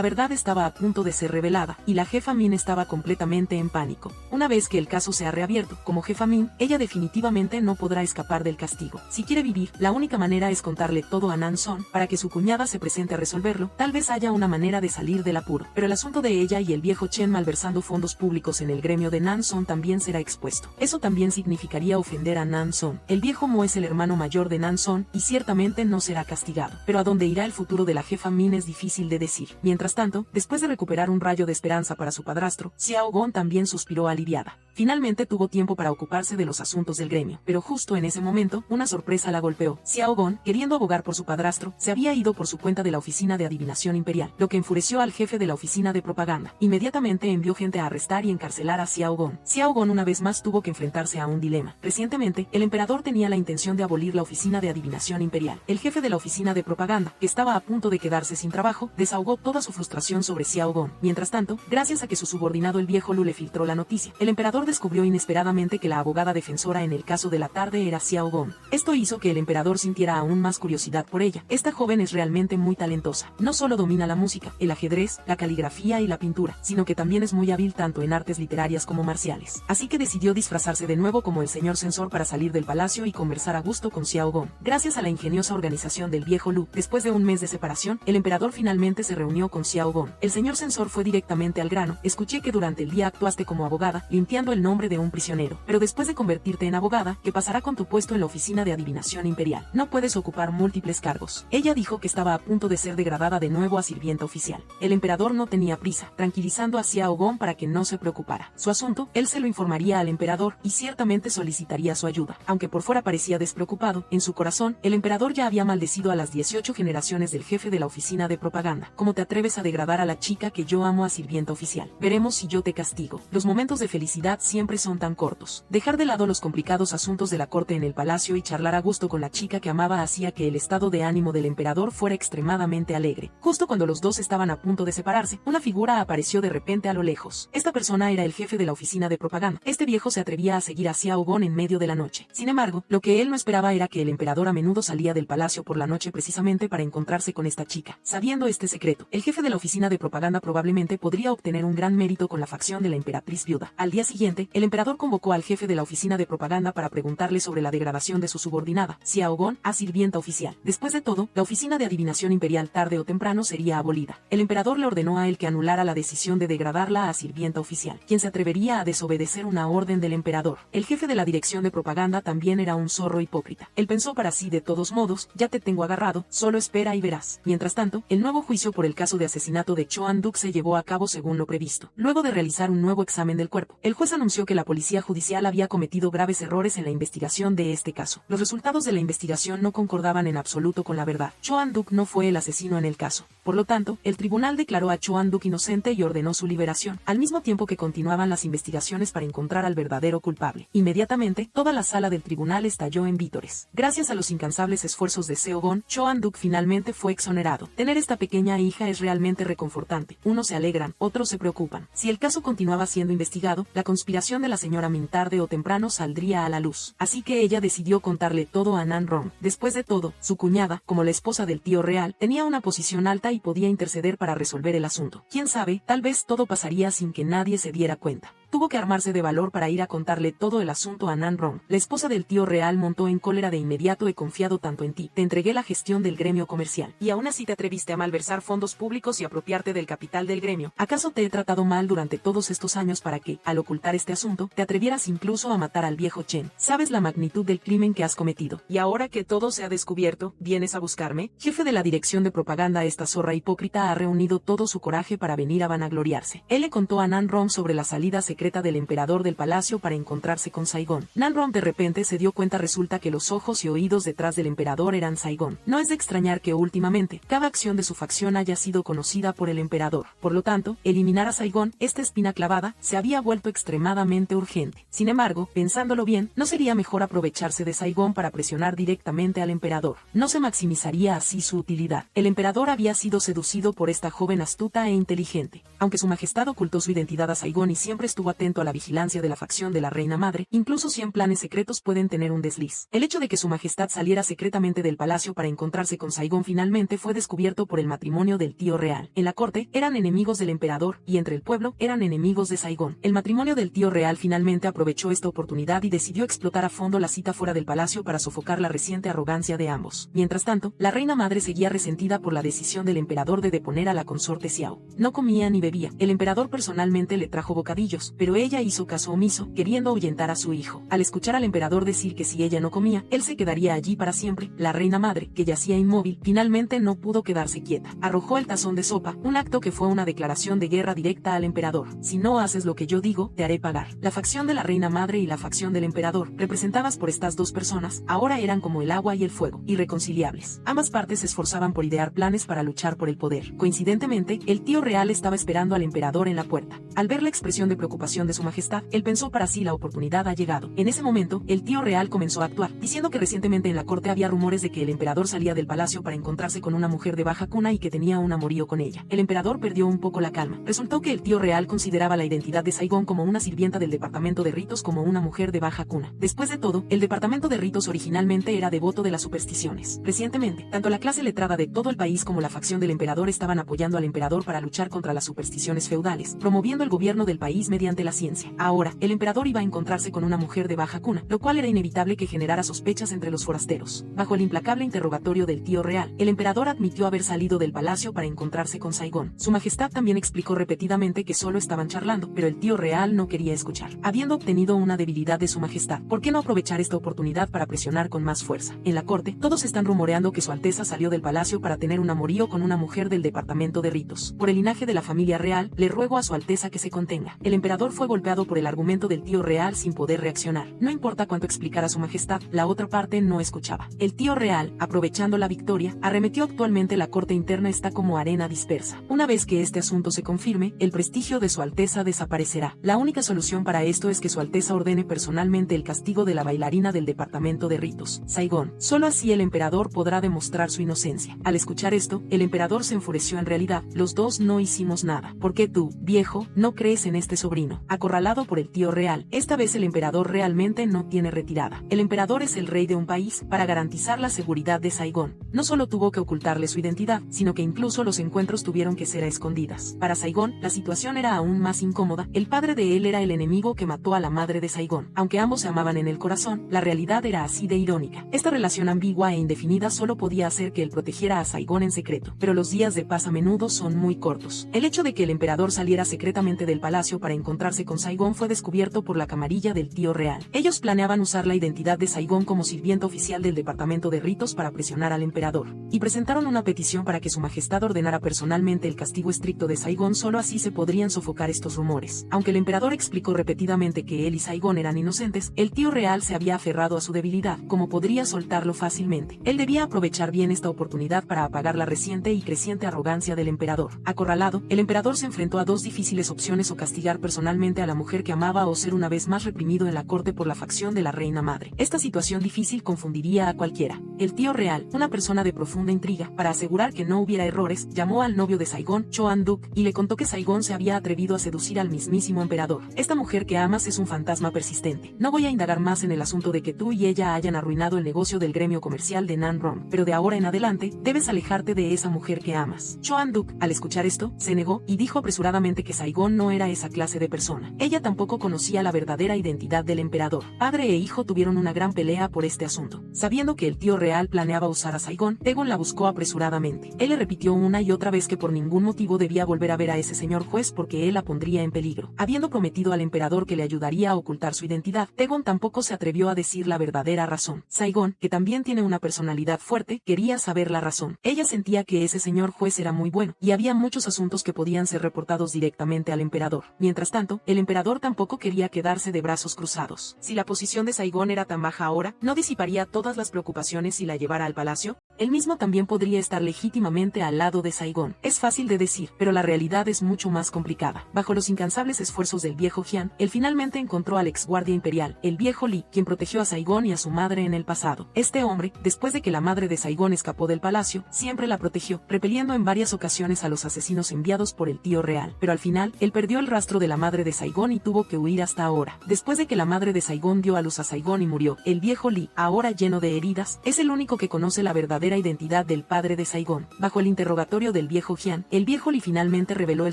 verdad estaba a punto de ser revelada, y la jefa Min estaba completamente en pánico. Una vez que el caso sea reabierto, como jefa Min, ella definitivamente no podrá escapar del castigo. Si quiere vivir, la única manera es contarle todo a Nan Son, para que su cuñada se presente a resolverlo. Tal vez haya una manera de salir del apuro, pero el asunto de ella y el viejo Chen malversando fondos públicos en el gremio de Nan Son también será expuesto. Eso también significaría ofender a Nan Son. El viejo Mo es el hermano mayor de Nan Son, y ciertamente no será castigado. Pero a dónde irá el futuro de la jefa Min es difícil de decir. Mientras tanto, después de recuperar un rayo de esperanza para su padrastro, Xiao Gong también suspiró aliviada. Finalmente tuvo tiempo para ocuparse de los asuntos del gremio, pero justo en ese momento, una sorpresa la golpeó. Xiao Gong, queriendo abogar por su padrastro, se había ido por su cuenta de la oficina de adivinación imperial, lo que enfureció al jefe de la oficina de propaganda. Inmediatamente envió gente a arrestar y encarcelar a Xiao Gong. Xiao Gong una vez más tuvo que enfrentarse a un dilema. Recientemente, el emperador tenía la intención de abolir la oficina de adivinación imperial. El jefe de la oficina de propaganda, que estaba a punto de quedarse sin trabajo, desahogó toda su frustración sobre Xiao Gong. Mientras tanto, gracias a que su subordinado el viejo Lu le filtró la noticia, el emperador descubrió inesperadamente que la abogada defensora en el caso de la tarde era Xiao Gong. Esto hizo que el emperador sintiera aún más curiosidad por ella. Esta joven es realmente muy talentosa. No solo domina la música, el ajedrez, la caligrafía y la pintura, sino que también es muy hábil tanto en artes literarias como marciales. Así que decidió disfrazarse de nuevo como el señor censor para salir del palacio y conversar a gusto con Xiao Gong. Gracias a la ingeniosa organización del viejo Lu, después de un mes de separación, el emperador finalmente se reunió con Xiao Gong. El señor censor fue directamente al grano. Escuché que durante el día actuaste como abogada, limpiando el nombre de un prisionero. Pero después de convertirte en abogada, ¿qué pasará con tu puesto en la oficina de adivinación imperial? No puedes ocupar múltiples cargos. Ella dijo que estaba a punto de ser degradada de nuevo a sirvienta oficial. El emperador no tenía prisa, tranquilizando a Xiao Gong para que no se preocupara. Su asunto, él se lo informaría al emperador, y ciertamente solicitaría su ayuda. Aunque por fuera parecía despreocupado, en su corazón, el emperador ya había maldecido a las 18 generaciones del jefe de la oficina de propaganda. ¿Cómo te atreves a degradar a la chica que yo amo a sirvienta oficial? Veremos si yo te castigo. Los momentos de felicidad siempre son tan cortos. Dejar de lado los complicados asuntos de la corte en el palacio y charlar a gusto con la chica que amaba hacía que el estado de ánimo del emperador fuera extremadamente alegre. Justo cuando los dos estaban a punto de separarse, una figura apareció de repente a lo lejos. Esta persona era el jefe de la oficina de propaganda. Este viejo se atrevía a seguir a Xiao Gong en medio de la noche. Sin embargo, lo que él no esperaba era que el emperador a menudo salía del palacio por la noche precisamente para encontrarse con esta chica. Sabiendo este secreto, el jefe de la oficina de propaganda probablemente podría obtener un gran mérito con la facción de la emperatriz viuda. Al día siguiente, el emperador convocó al jefe de la oficina de propaganda para preguntarle sobre la degradación de su subordinada, Xiao Gong, a sirvienta oficial. Después de todo, la oficina de adivinación imperial tarde o temprano sería abolida. El emperador le ordenó a él que anulara la decisión de degradarla a sirvienta oficial. ¿Quién se atrevería a desobedecer una orden del emperador? El jefe de la dirección de propaganda también era un zorro hipócrita. Él pensó para sí: de todos modos, ya te tengo agarrado, solo espera y verás. Mientras tanto, el nuevo juicio por el caso de asesinato de Chon-duk se llevó a cabo según lo previsto. Luego de realizar un nuevo examen del cuerpo, el juez anunció que la policía judicial había cometido graves errores en la investigación de este caso. Los resultados de la investigación no concordaban en absoluto con la verdad. Chon-duk no fue el asesino en el caso. Por lo tanto, el tribunal declaró a Choan-duk inocente y ordenó su liberación, al mismo tiempo que continuaban las investigaciones para encontrar al verdadero culpable. Inmediatamente, toda la sala del tribunal estalló en vítores. Gracias a los incansables esfuerzos de Seo-gon, Choan-duk finalmente fue exonerado. Tener esta pequeña hija es realmente reconfortante. Unos se alegran, otros se preocupan. Si el caso continuaba siendo investigado, la conspiración de la señora Min tarde o temprano saldría a la luz. Así que ella decidió contarle todo a Nan Rom. Después de todo, su cuñada, como la esposa del tío real, tenía una posición alta y podía interceder para resolver el asunto. Quién sabe, tal vez todo pasaría sin que nadie se diera cuenta. Tuvo que armarse de valor para ir a contarle todo el asunto a Nan Rom. La esposa del tío real montó en cólera de inmediato. He confiado tanto en ti. Te entregué la gestión del gremio comercial. Y aún así te atreviste a malversar fondos públicos y apropiarte del capital del gremio. ¿Acaso te he tratado mal durante todos estos años para que, al ocultar este asunto, te atrevieras incluso a matar al viejo Chen? ¿Sabes la magnitud del crimen que has cometido? Y ahora que todo se ha descubierto, ¿vienes a buscarme? Jefe de la dirección de propaganda, esta zorra hipócrita ha reunido todo su coraje para venir a vanagloriarse. Él le contó a Nan Rom sobre la salida secreta del emperador del palacio para encontrarse con Saigon. Nan Rom de repente se dio cuenta. Resulta que los ojos y oídos detrás del emperador eran Saigon. No es de extrañar que últimamente, cada acción de su facción haya sido conocida por el emperador. Por lo tanto, eliminar a Saigon, esta espina clavada, se había vuelto extremadamente urgente. Sin embargo, pensándolo bien, ¿no sería mejor aprovecharse de Saigon para presionar directamente al emperador? ¿No se maximizaría así su utilidad? El emperador había sido seducido por esta joven astuta e inteligente. Aunque su majestad ocultó su identidad a Saigon y siempre estuvo atento a la vigilancia de la facción de la reina madre, incluso 100 planes secretos pueden tener un desliz. El hecho de que su majestad saliera secretamente del palacio para encontrarse con Saigon finalmente fue descubierto por el matrimonio del tío real. En la corte, eran enemigos del emperador, y entre el pueblo, eran enemigos de Saigon. El matrimonio del tío real finalmente aprovechó esta oportunidad y decidió explotar a fondo la cita fuera del palacio para sofocar la reciente arrogancia de ambos. Mientras tanto, la reina madre seguía resentida por la decisión del emperador de deponer a la consorte Xiao. No comía ni bebía. El emperador personalmente le trajo bocadillos, pero ella hizo caso omiso, queriendo ahuyentar a su hijo. Al escuchar al emperador decir que si ella no comía, él se quedaría allí para siempre, la reina madre, que yacía inmóvil, finalmente no pudo quedarse quieta. Arrojó el tazón de sopa, un acto que fue una declaración de guerra directa al emperador. Si no haces lo que yo digo, te haré pagar. La facción de la reina madre y la facción del emperador, representadas por estas dos personas, ahora eran como el agua y el fuego, irreconciliables. Ambas partes se esforzaban por idear planes para luchar por el poder. Coincidentemente, el tío real estaba esperando al emperador en la puerta. Al ver la expresión de preocupación de su majestad, él pensó para sí: la oportunidad ha llegado. En ese momento, el tío real comenzó a actuar, diciendo que recientemente en la corte había rumores de que el emperador salía del palacio para encontrarse con una mujer de baja cuna y que tenía un amorío con ella. El emperador perdió un poco la calma. Resultó que el tío real consideraba la identidad de Saigon como una sirvienta del departamento de ritos, como una mujer de baja cuna. Después de todo, el departamento de ritos originalmente era devoto de las supersticiones. Recientemente, tanto la clase letrada de todo el país como la facción del emperador estaban apoyando al emperador para luchar contra las supersticiones feudales, promoviendo el gobierno del país mediante la ciencia. Ahora, el emperador iba a encontrarse con una mujer de baja cuna, lo cual era inevitable que generara sospechas entre los forasteros. Bajo el implacable interrogatorio del tío real, el emperador admitió haber salido del palacio para encontrarse con Saigon. Su majestad también explicó repetidamente que solo estaban charlando, pero el tío real no quería escuchar. Habiendo obtenido una debilidad de su majestad, ¿por qué no aprovechar esta oportunidad para presionar con más fuerza? En la corte, todos están rumoreando que su alteza salió del palacio para tener un amorío con una mujer del departamento de ritos. Por el linaje de la familia real, le ruego a su alteza que se contenga. El emperador fue golpeado por el argumento del tío real sin poder reaccionar. No importa cuánto explicara su majestad, la otra parte no escuchaba. El tío real, aprovechando la victoria, arremetió. Actualmente la corte interna está como arena dispersa. Una vez que este asunto se confirme, el prestigio de su alteza desaparecerá. La única solución para esto es que su alteza ordene personalmente el castigo de la bailarina del departamento de ritos, Saigon. Solo así el emperador podrá demostrar su inocencia. Al escuchar esto, el emperador se enfureció. En realidad, los dos no hicimos nada. ¿Por qué tú, viejo, no crees en este sobrino? Acorralado por el tío real, esta vez el emperador realmente no tiene retirada. El emperador es el rey de un país. Para garantizar la seguridad de Saigon, no solo tuvo que ocultarle su identidad, sino que incluso los encuentros tuvieron que ser a escondidas. Para Saigon, la situación era aún más incómoda. El padre de él era el enemigo que mató a la madre de Saigon. Aunque ambos se amaban en el corazón, la realidad era así de irónica. Esta relación ambigua e indefinida solo podía hacer que él protegiera a Saigon en secreto. Pero los días de paz a menudo son muy cortos. El hecho de que el emperador saliera secretamente del palacio para encontrar encontrarse con Saigón fue descubierto por la camarilla del tío real. Ellos planeaban usar la identidad de Saigón como sirvienta oficial del departamento de ritos para presionar al emperador, y presentaron una petición para que su majestad ordenara personalmente el castigo estricto de Saigón. Solo así se podrían sofocar estos rumores. Aunque el emperador explicó repetidamente que él y Saigón eran inocentes, el tío real se había aferrado a su debilidad, como podría soltarlo fácilmente. Él debía aprovechar bien esta oportunidad para apagar la reciente y creciente arrogancia del emperador. Acorralado, el emperador se enfrentó a dos difíciles opciones: o castigar personalmente a la mujer que amaba, o ser una vez más reprimido en la corte por la facción de la reina madre. Esta situación difícil confundiría a cualquiera. El tío real, una persona de profunda intriga, para asegurar que no hubiera errores, llamó al novio de Saigón, Choan-duk, y le contó que Saigón se había atrevido a seducir al mismísimo emperador. Esta mujer que amas es un fantasma persistente. No voy a indagar más en el asunto de que tú y ella hayan arruinado el negocio del gremio comercial de Nanron, pero de ahora en adelante, debes alejarte de esa mujer que amas. Choan-duk, al escuchar esto, se negó, y dijo apresuradamente que Saigón no era esa clase de persona. Ella tampoco conocía la verdadera identidad del emperador. Padre e hijo tuvieron una gran pelea por este asunto. Sabiendo que el tío real planeaba usar a Saigón, Taegon la buscó apresuradamente. Él le repitió una y otra vez que por ningún motivo debía volver a ver a ese señor juez porque él la pondría en peligro. Habiendo prometido al emperador que le ayudaría a ocultar su identidad, Taegon tampoco se atrevió a decir la verdadera razón. Saigón, que también tiene una personalidad fuerte, quería saber la razón. Ella sentía que ese señor juez era muy bueno, y había muchos asuntos que podían ser reportados directamente al emperador. Mientras tanto, el emperador tampoco quería quedarse de brazos cruzados. Si la posición de Saigón era tan baja ahora, ¿no disiparía todas las preocupaciones si la llevara al palacio? Él mismo también podría estar legítimamente al lado de Saigón. Es fácil de decir, pero la realidad es mucho más complicada. Bajo los incansables esfuerzos del viejo Jian, él finalmente encontró al ex guardia imperial, el viejo Li, quien protegió a Saigón y a su madre en el pasado. Este hombre, después de que la madre de Saigón escapó del palacio, siempre la protegió, repeliendo en varias ocasiones a los asesinos enviados por el tío real. Pero al final, él perdió el rastro de la madre de Saigón y tuvo que huir hasta ahora. Después de que la madre de Saigón dio a luz a Saigón y murió, el viejo Li, ahora lleno de heridas, es el único que conoce la verdadera identidad del padre de Saigón. Bajo el interrogatorio del viejo Jian, el viejo Li finalmente reveló el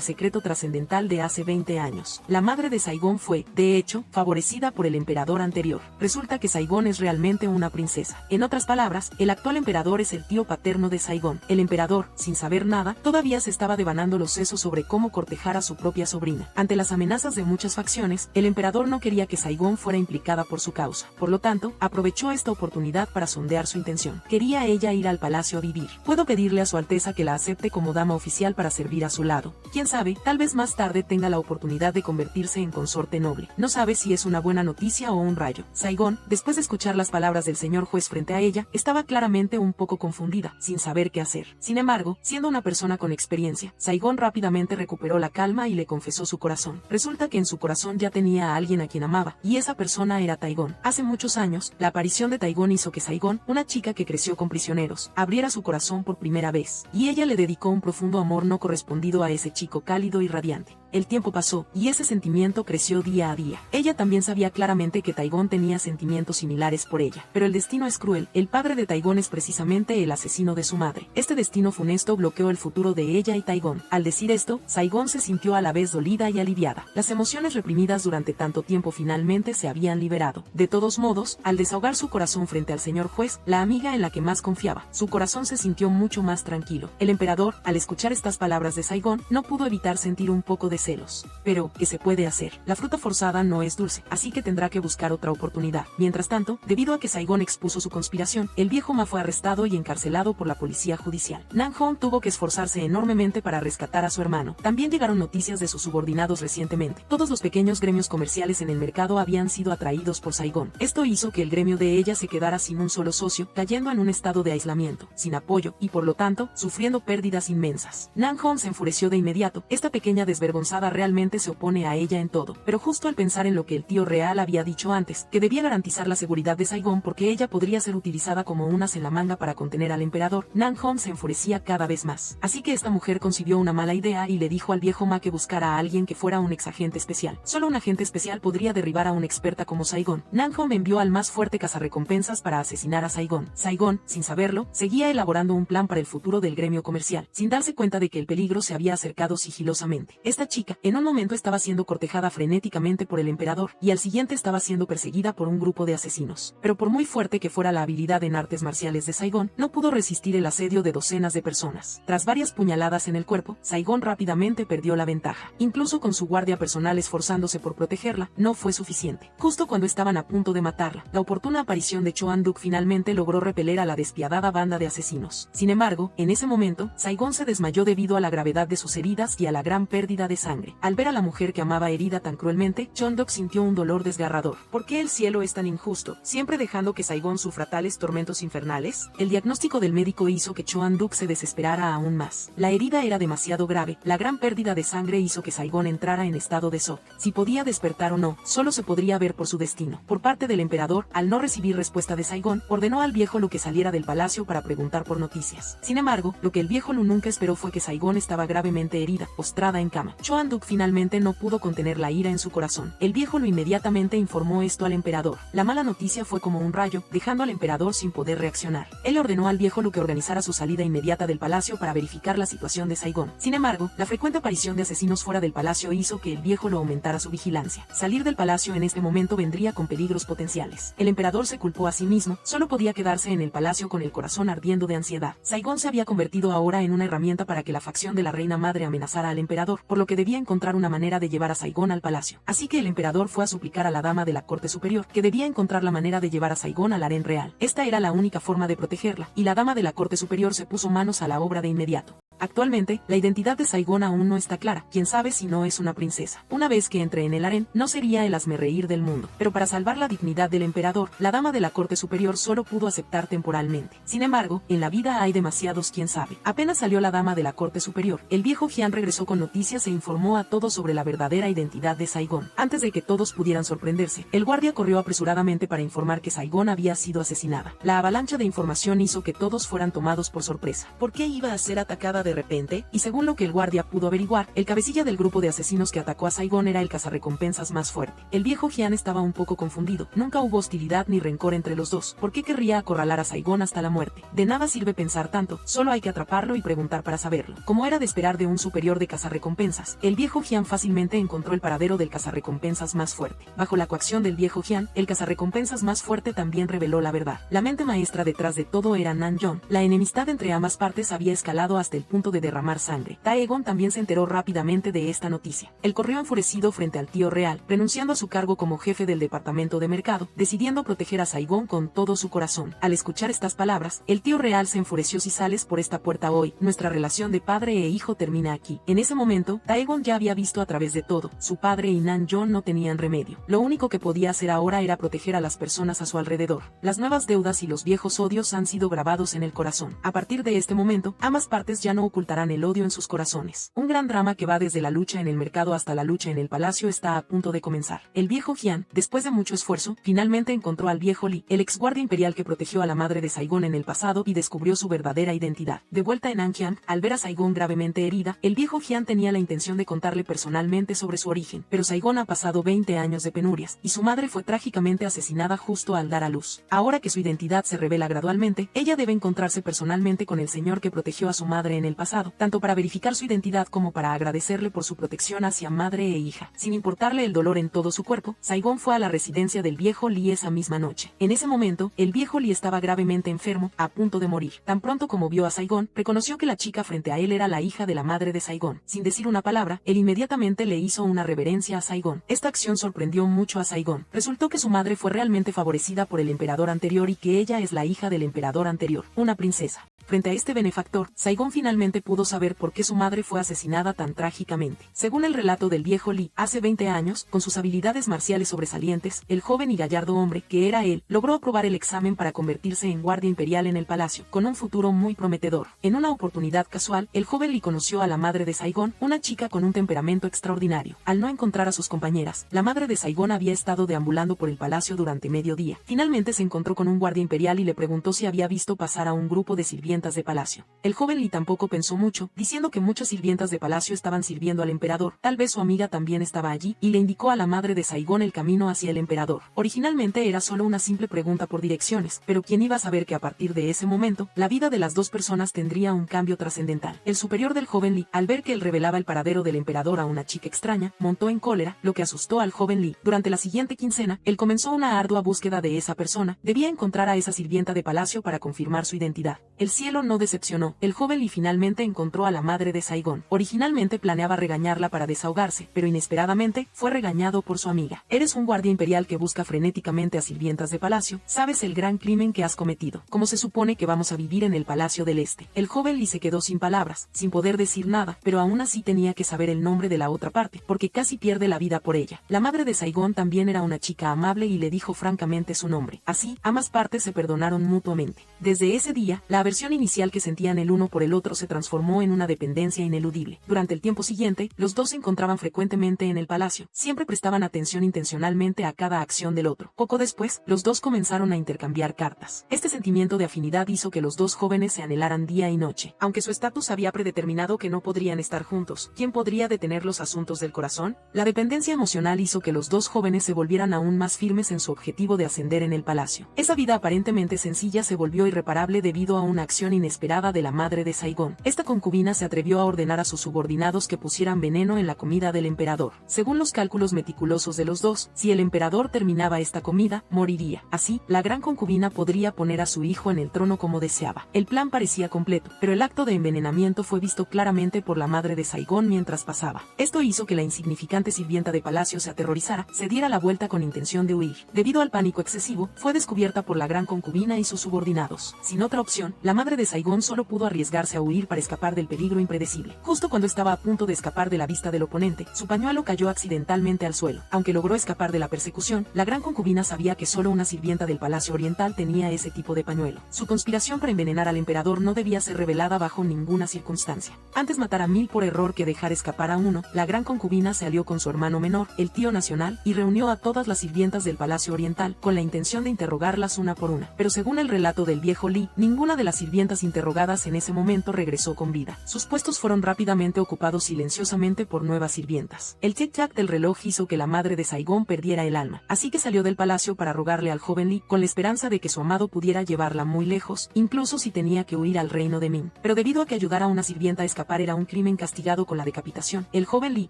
secreto trascendental de hace 20 años. La madre de Saigón fue, de hecho, favorecida por el emperador anterior. Resulta que Saigón es realmente una princesa. En otras palabras, el actual emperador es el tío paterno de Saigón. El emperador, sin saber nada, todavía se estaba devanando los sesos sobre cómo cortejar a su propia sobrina. Ante las amenazas de muchas facciones, el emperador no quería que Saigón fuera implicada por su causa. Por lo tanto, aprovechó esta oportunidad para sondear su intención. ¿Quería ella ir al palacio a vivir? Puedo pedirle a su alteza que la acepte como dama oficial para servir a su lado. Quién sabe, tal vez más tarde tenga la oportunidad de convertirse en consorte noble. No sabe si es una buena noticia o un rayo. Saigón, después de escuchar las palabras del señor juez frente a ella, estaba claramente un poco confundida, sin saber qué hacer. Sin embargo, siendo una persona con experiencia, Saigón rápidamente recuperó la calma y le confesó su corazón. Resulta que en su corazón ya tenía a alguien a quien amaba, y esa persona era Taegon. Hace muchos años, la aparición de Taegon hizo que Saigón, una chica que creció con prisioneros, abriera su corazón por primera vez, y ella le dedicó un profundo amor no correspondido a ese chico cálido y radiante. El tiempo pasó, y ese sentimiento creció día a día. Ella también sabía claramente que Taegon tenía sentimientos similares por ella. Pero el destino es cruel. El padre de Taegon es precisamente el asesino de su madre. Este destino funesto bloqueó el futuro de ella y Taegon. Al decir esto, Saigón se sintió a la vez dolida y aliviada. Las emociones reprimidas durante tanto tiempo finalmente se habían liberado. De todos modos, al desahogar su corazón frente al señor juez, la amiga en la que más confiaba, su corazón se sintió mucho más tranquilo. El emperador, al escuchar estas palabras de Saigón, no pudo evitar sentir un poco de celos. Pero, ¿qué se puede hacer? La fruta forzada no es dulce, así que tendrá que buscar otra oportunidad. Mientras tanto, debido a que Saigón expuso su conspiración, el viejo Ma fue arrestado y encarcelado por la policía judicial. Nanhong tuvo que esforzarse enormemente para rescatar a su hermano. También llegaron noticias de sus subordinados recientemente. Todos los pequeños gremios comerciales en el mercado habían sido atraídos por Saigón. Esto hizo que el gremio de ella se quedara sin un solo socio, cayendo en un estado de aislamiento, sin apoyo, y por lo tanto, sufriendo pérdidas inmensas. Nanhong se enfureció de inmediato. Esta pequeña desvergonzada realmente se opone a ella en todo. Pero justo al pensar en lo que el tío real había dicho antes, que debía garantizar la seguridad de Saigón porque ella podría ser utilizada como un as en la manga para contener al emperador, Nanhong se enfurecía cada vez más. Así que esta mujer concibió una mala idea y le dijo al viejo Ma que buscara a alguien que fuera un exagente especial. Solo un agente especial podría derribar a una experta como Saigón. Nanhong envió al más fuerte cazarrecompensas para asesinar a Saigón. Saigón, sin saberlo, seguía elaborando un plan para el futuro del gremio comercial, sin darse cuenta de que el peligro se había acercado sigilosamente. Esta chica chica, en un momento estaba siendo cortejada frenéticamente por el emperador, y al siguiente estaba siendo perseguida por un grupo de asesinos. Pero por muy fuerte que fuera la habilidad en artes marciales de Saigon, no pudo resistir el asedio de docenas de personas. Tras varias puñaladas en el cuerpo, Saigon rápidamente perdió la ventaja. Incluso con su guardia personal esforzándose por protegerla, no fue suficiente. Justo cuando estaban a punto de matarla, la oportuna aparición de Cho An-duk finalmente logró repeler a la despiadada banda de asesinos. Sin embargo, en ese momento, Saigon se desmayó debido a la gravedad de sus heridas y a la gran pérdida de sangre. Al ver a la mujer que amaba herida tan cruelmente, Cho An-duk sintió un dolor desgarrador. ¿Por qué el cielo es tan injusto, siempre dejando que Saigon sufra tales tormentos infernales? El diagnóstico del médico hizo que Cho An-duk se desesperara aún más. La herida era demasiado grave, la gran pérdida de sangre hizo que Saigon entrara en estado de shock. Si podía despertar o no, solo se podría ver por su destino. Por parte del emperador, al no recibir respuesta de Saigon, ordenó al viejo Lu que saliera del palacio para preguntar por noticias. Sin embargo, lo que el viejo Lu nunca esperó fue que Saigon estaba gravemente herida, postrada en cama. Cho An-duk finalmente no pudo contener la ira en su corazón. El viejo Lu inmediatamente informó esto al emperador. La mala noticia fue como un rayo, dejando al emperador sin poder reaccionar. Él ordenó al viejo Lu que organizara su salida inmediata del palacio para verificar la situación de Saigon. Sin embargo, la frecuente aparición de asesinos fuera del palacio hizo que el viejo Lu aumentara su vigilancia. Salir del palacio en este momento vendría con peligros potenciales. El emperador se culpó a sí mismo, solo podía quedarse en el palacio con el corazón ardiendo de ansiedad. Saigon se había convertido ahora en una herramienta para que la facción de la reina madre amenazara al emperador, por lo que debía encontrar una manera de llevar a Saigon al palacio. Así que el emperador fue a suplicar a la dama de la corte superior, que debía encontrar la manera de llevar a Saigon al harén real. Esta era la única forma de protegerla, y la dama de la corte superior se puso manos a la obra de inmediato. Actualmente, la identidad de Saigon aún no está clara, quién sabe si no es una princesa. Una vez que entre en el harén, no sería el hazmerreír del mundo, pero para salvar la dignidad del emperador, la dama de la corte superior solo pudo aceptar temporalmente. Sin embargo, en la vida hay demasiados quién sabe. Apenas salió la dama de la corte superior, el viejo Jian regresó con noticias e informó a todos sobre la verdadera identidad de Saigon. Antes de que todos pudieran sorprenderse, el guardia corrió apresuradamente para informar que Saigon había sido asesinada. La avalancha de información hizo que todos fueran tomados por sorpresa. ¿Por qué iba a ser atacada de repente? Y según lo que el guardia pudo averiguar, el cabecilla del grupo de asesinos que atacó a Saigon era el cazarrecompensas más fuerte. El viejo Jian estaba un poco confundido. Nunca hubo hostilidad ni rencor entre los dos. ¿Por qué querría acorralar a Saigon hasta la muerte? De nada sirve pensar tanto, solo hay que atraparlo y preguntar para saberlo. Como era de esperar de un superior de cazarrecompensas, el viejo Jian fácilmente encontró el paradero del cazarrecompensas más fuerte. Bajo la coacción del viejo Jian, el cazarrecompensas más fuerte también reveló la verdad. La mente maestra detrás de todo era Nan Jon. La enemistad entre ambas partes había escalado hasta el punto de derramar sangre. Taegon también se enteró rápidamente de esta noticia. Él corrió enfurecido frente al tío real, renunciando a su cargo como jefe del departamento de mercado, decidiendo proteger a Saigon con todo su corazón. Al escuchar estas palabras, el tío real se enfureció: si sales por esta puerta hoy, nuestra relación de padre e hijo termina aquí. En ese momento, Taegon ya había visto a través de todo. Su padre y Nan Jon no tenían remedio. Lo único que podía hacer ahora era proteger a las personas a su alrededor. Las nuevas deudas y los viejos odios han sido grabados en el corazón. A partir de este momento, ambas partes ya no ocultarán el odio en sus corazones. Un gran drama que va desde la lucha en el mercado hasta la lucha en el palacio está a punto de comenzar. El viejo Jian, después de mucho esfuerzo, finalmente encontró al viejo Li, el ex guardia imperial que protegió a la madre de Saigon en el pasado y descubrió su verdadera identidad. De vuelta en Anqiang, al ver a Saigon gravemente herida, el viejo Jian tenía la intención de contarle personalmente sobre su origen, pero Saigon ha pasado 20 años de penurias, y su madre fue trágicamente asesinada justo al dar a luz. Ahora que su identidad se revela gradualmente, ella debe encontrarse personalmente con el señor que protegió a su madre en el pasado, tanto para verificar su identidad como para agradecerle por su protección hacia madre e hija. Sin importarle el dolor en todo su cuerpo, Saigon fue a la residencia del viejo Li esa misma noche. En ese momento, el viejo Li estaba gravemente enfermo, a punto de morir. Tan pronto como vio a Saigon, reconoció que la chica frente a él era la hija de la madre de Saigon. Sin decir una palabra, él inmediatamente le hizo una reverencia a Saigon. Esta acción sorprendió mucho a Saigon. Resultó que su madre fue realmente favorecida por el emperador anterior y que ella es la hija del emperador anterior, una princesa. Frente a este benefactor, Saigon finalmente pudo saber por qué su madre fue asesinada tan trágicamente. Según el relato del viejo Li, hace 20 años, con sus habilidades marciales sobresalientes, el joven y gallardo hombre, que era él, logró aprobar el examen para convertirse en guardia imperial en el palacio, con un futuro muy prometedor. En una oportunidad casual, el joven Li conoció a la madre de Saigon, una chica con un temperamento extraordinario. Al no encontrar a sus compañeras, la madre de Saigon había estado deambulando por el palacio durante medio día. Finalmente se encontró con un guardia imperial y le preguntó si había visto pasar a un grupo de sirvientes sirvientas de palacio. El joven Li tampoco pensó mucho, diciendo que muchas sirvientas de palacio estaban sirviendo al emperador, tal vez su amiga también estaba allí, y le indicó a la madre de Saigón el camino hacia el emperador. Originalmente era solo una simple pregunta por direcciones, pero ¿quién iba a saber que a partir de ese momento, la vida de las dos personas tendría un cambio trascendental? El superior del joven Li, al ver que él revelaba el paradero del emperador a una chica extraña, montó en cólera, lo que asustó al joven Li. Durante la siguiente quincena, él comenzó una ardua búsqueda de esa persona, debía encontrar a esa sirvienta de palacio para confirmar su identidad. El cielo no decepcionó, el joven Li finalmente encontró a la madre de Saigón. Originalmente planeaba regañarla para desahogarse, pero inesperadamente, fue regañado por su amiga. Eres un guardia imperial que busca frenéticamente a sirvientas de palacio, sabes el gran crimen que has cometido. ¿Cómo se supone que vamos a vivir en el Palacio del Este? El joven Li se quedó sin palabras, sin poder decir nada, pero aún así tenía que saber el nombre de la otra parte, porque casi pierde la vida por ella. La madre de Saigón también era una chica amable y le dijo francamente su nombre. Así, ambas partes se perdonaron mutuamente. Desde ese día, la aversión inicial que sentían el uno por el otro se transformó en una dependencia ineludible. Durante el tiempo siguiente, los dos se encontraban frecuentemente en el palacio, siempre prestaban atención intencionalmente a cada acción del otro. Poco después, los dos comenzaron a intercambiar cartas. Este sentimiento de afinidad hizo que los dos jóvenes se anhelaran día y noche. Aunque su estatus había predeterminado que no podrían estar juntos, ¿quién podría detener los asuntos del corazón? La dependencia emocional hizo que los dos jóvenes se volvieran aún más firmes en su objetivo de ascender en el palacio. Esa vida aparentemente sencilla se volvió irreparable debido a una acción inesperada de la madre de Saigón. Esta concubina se atrevió a ordenar a sus subordinados que pusieran veneno en la comida del emperador. Según los cálculos meticulosos de los dos, si el emperador terminaba esta comida, moriría. Así, la gran concubina podría poner a su hijo en el trono como deseaba. El plan parecía completo, pero el acto de envenenamiento fue visto claramente por la madre de Saigón mientras pasaba. Esto hizo que la insignificante sirvienta de palacio se aterrorizara, se diera la vuelta con intención de huir. Debido al pánico excesivo, fue descubierta por la gran concubina y sus subordinados. Sin otra opción, la madre de Saigón solo pudo arriesgarse a huir para escapar del peligro impredecible. Justo cuando estaba a punto de escapar de la vista del oponente, su pañuelo cayó accidentalmente al suelo. Aunque logró escapar de la persecución, la gran concubina sabía que solo una sirvienta del Palacio Oriental tenía ese tipo de pañuelo. Su conspiración para envenenar al emperador no debía ser revelada bajo ninguna circunstancia. Antes matar a 1000 por error que dejar escapar a uno, la gran concubina se alió con su hermano menor, el tío nacional, y reunió a todas las sirvientas del Palacio Oriental, con la intención de interrogarlas una por una. Pero según el relato del viejo Li, ninguna de las sirvientas interrogadas en ese momento regresó con vida. Sus puestos fueron rápidamente ocupados silenciosamente por nuevas sirvientas. El tic-tac del reloj hizo que la madre de Saigón perdiera el alma, así que salió del palacio para rogarle al joven Li, con la esperanza de que su amado pudiera llevarla muy lejos, incluso si tenía que huir al reino de Ming. Pero debido a que ayudar a una sirvienta a escapar era un crimen castigado con la decapitación, el joven Li,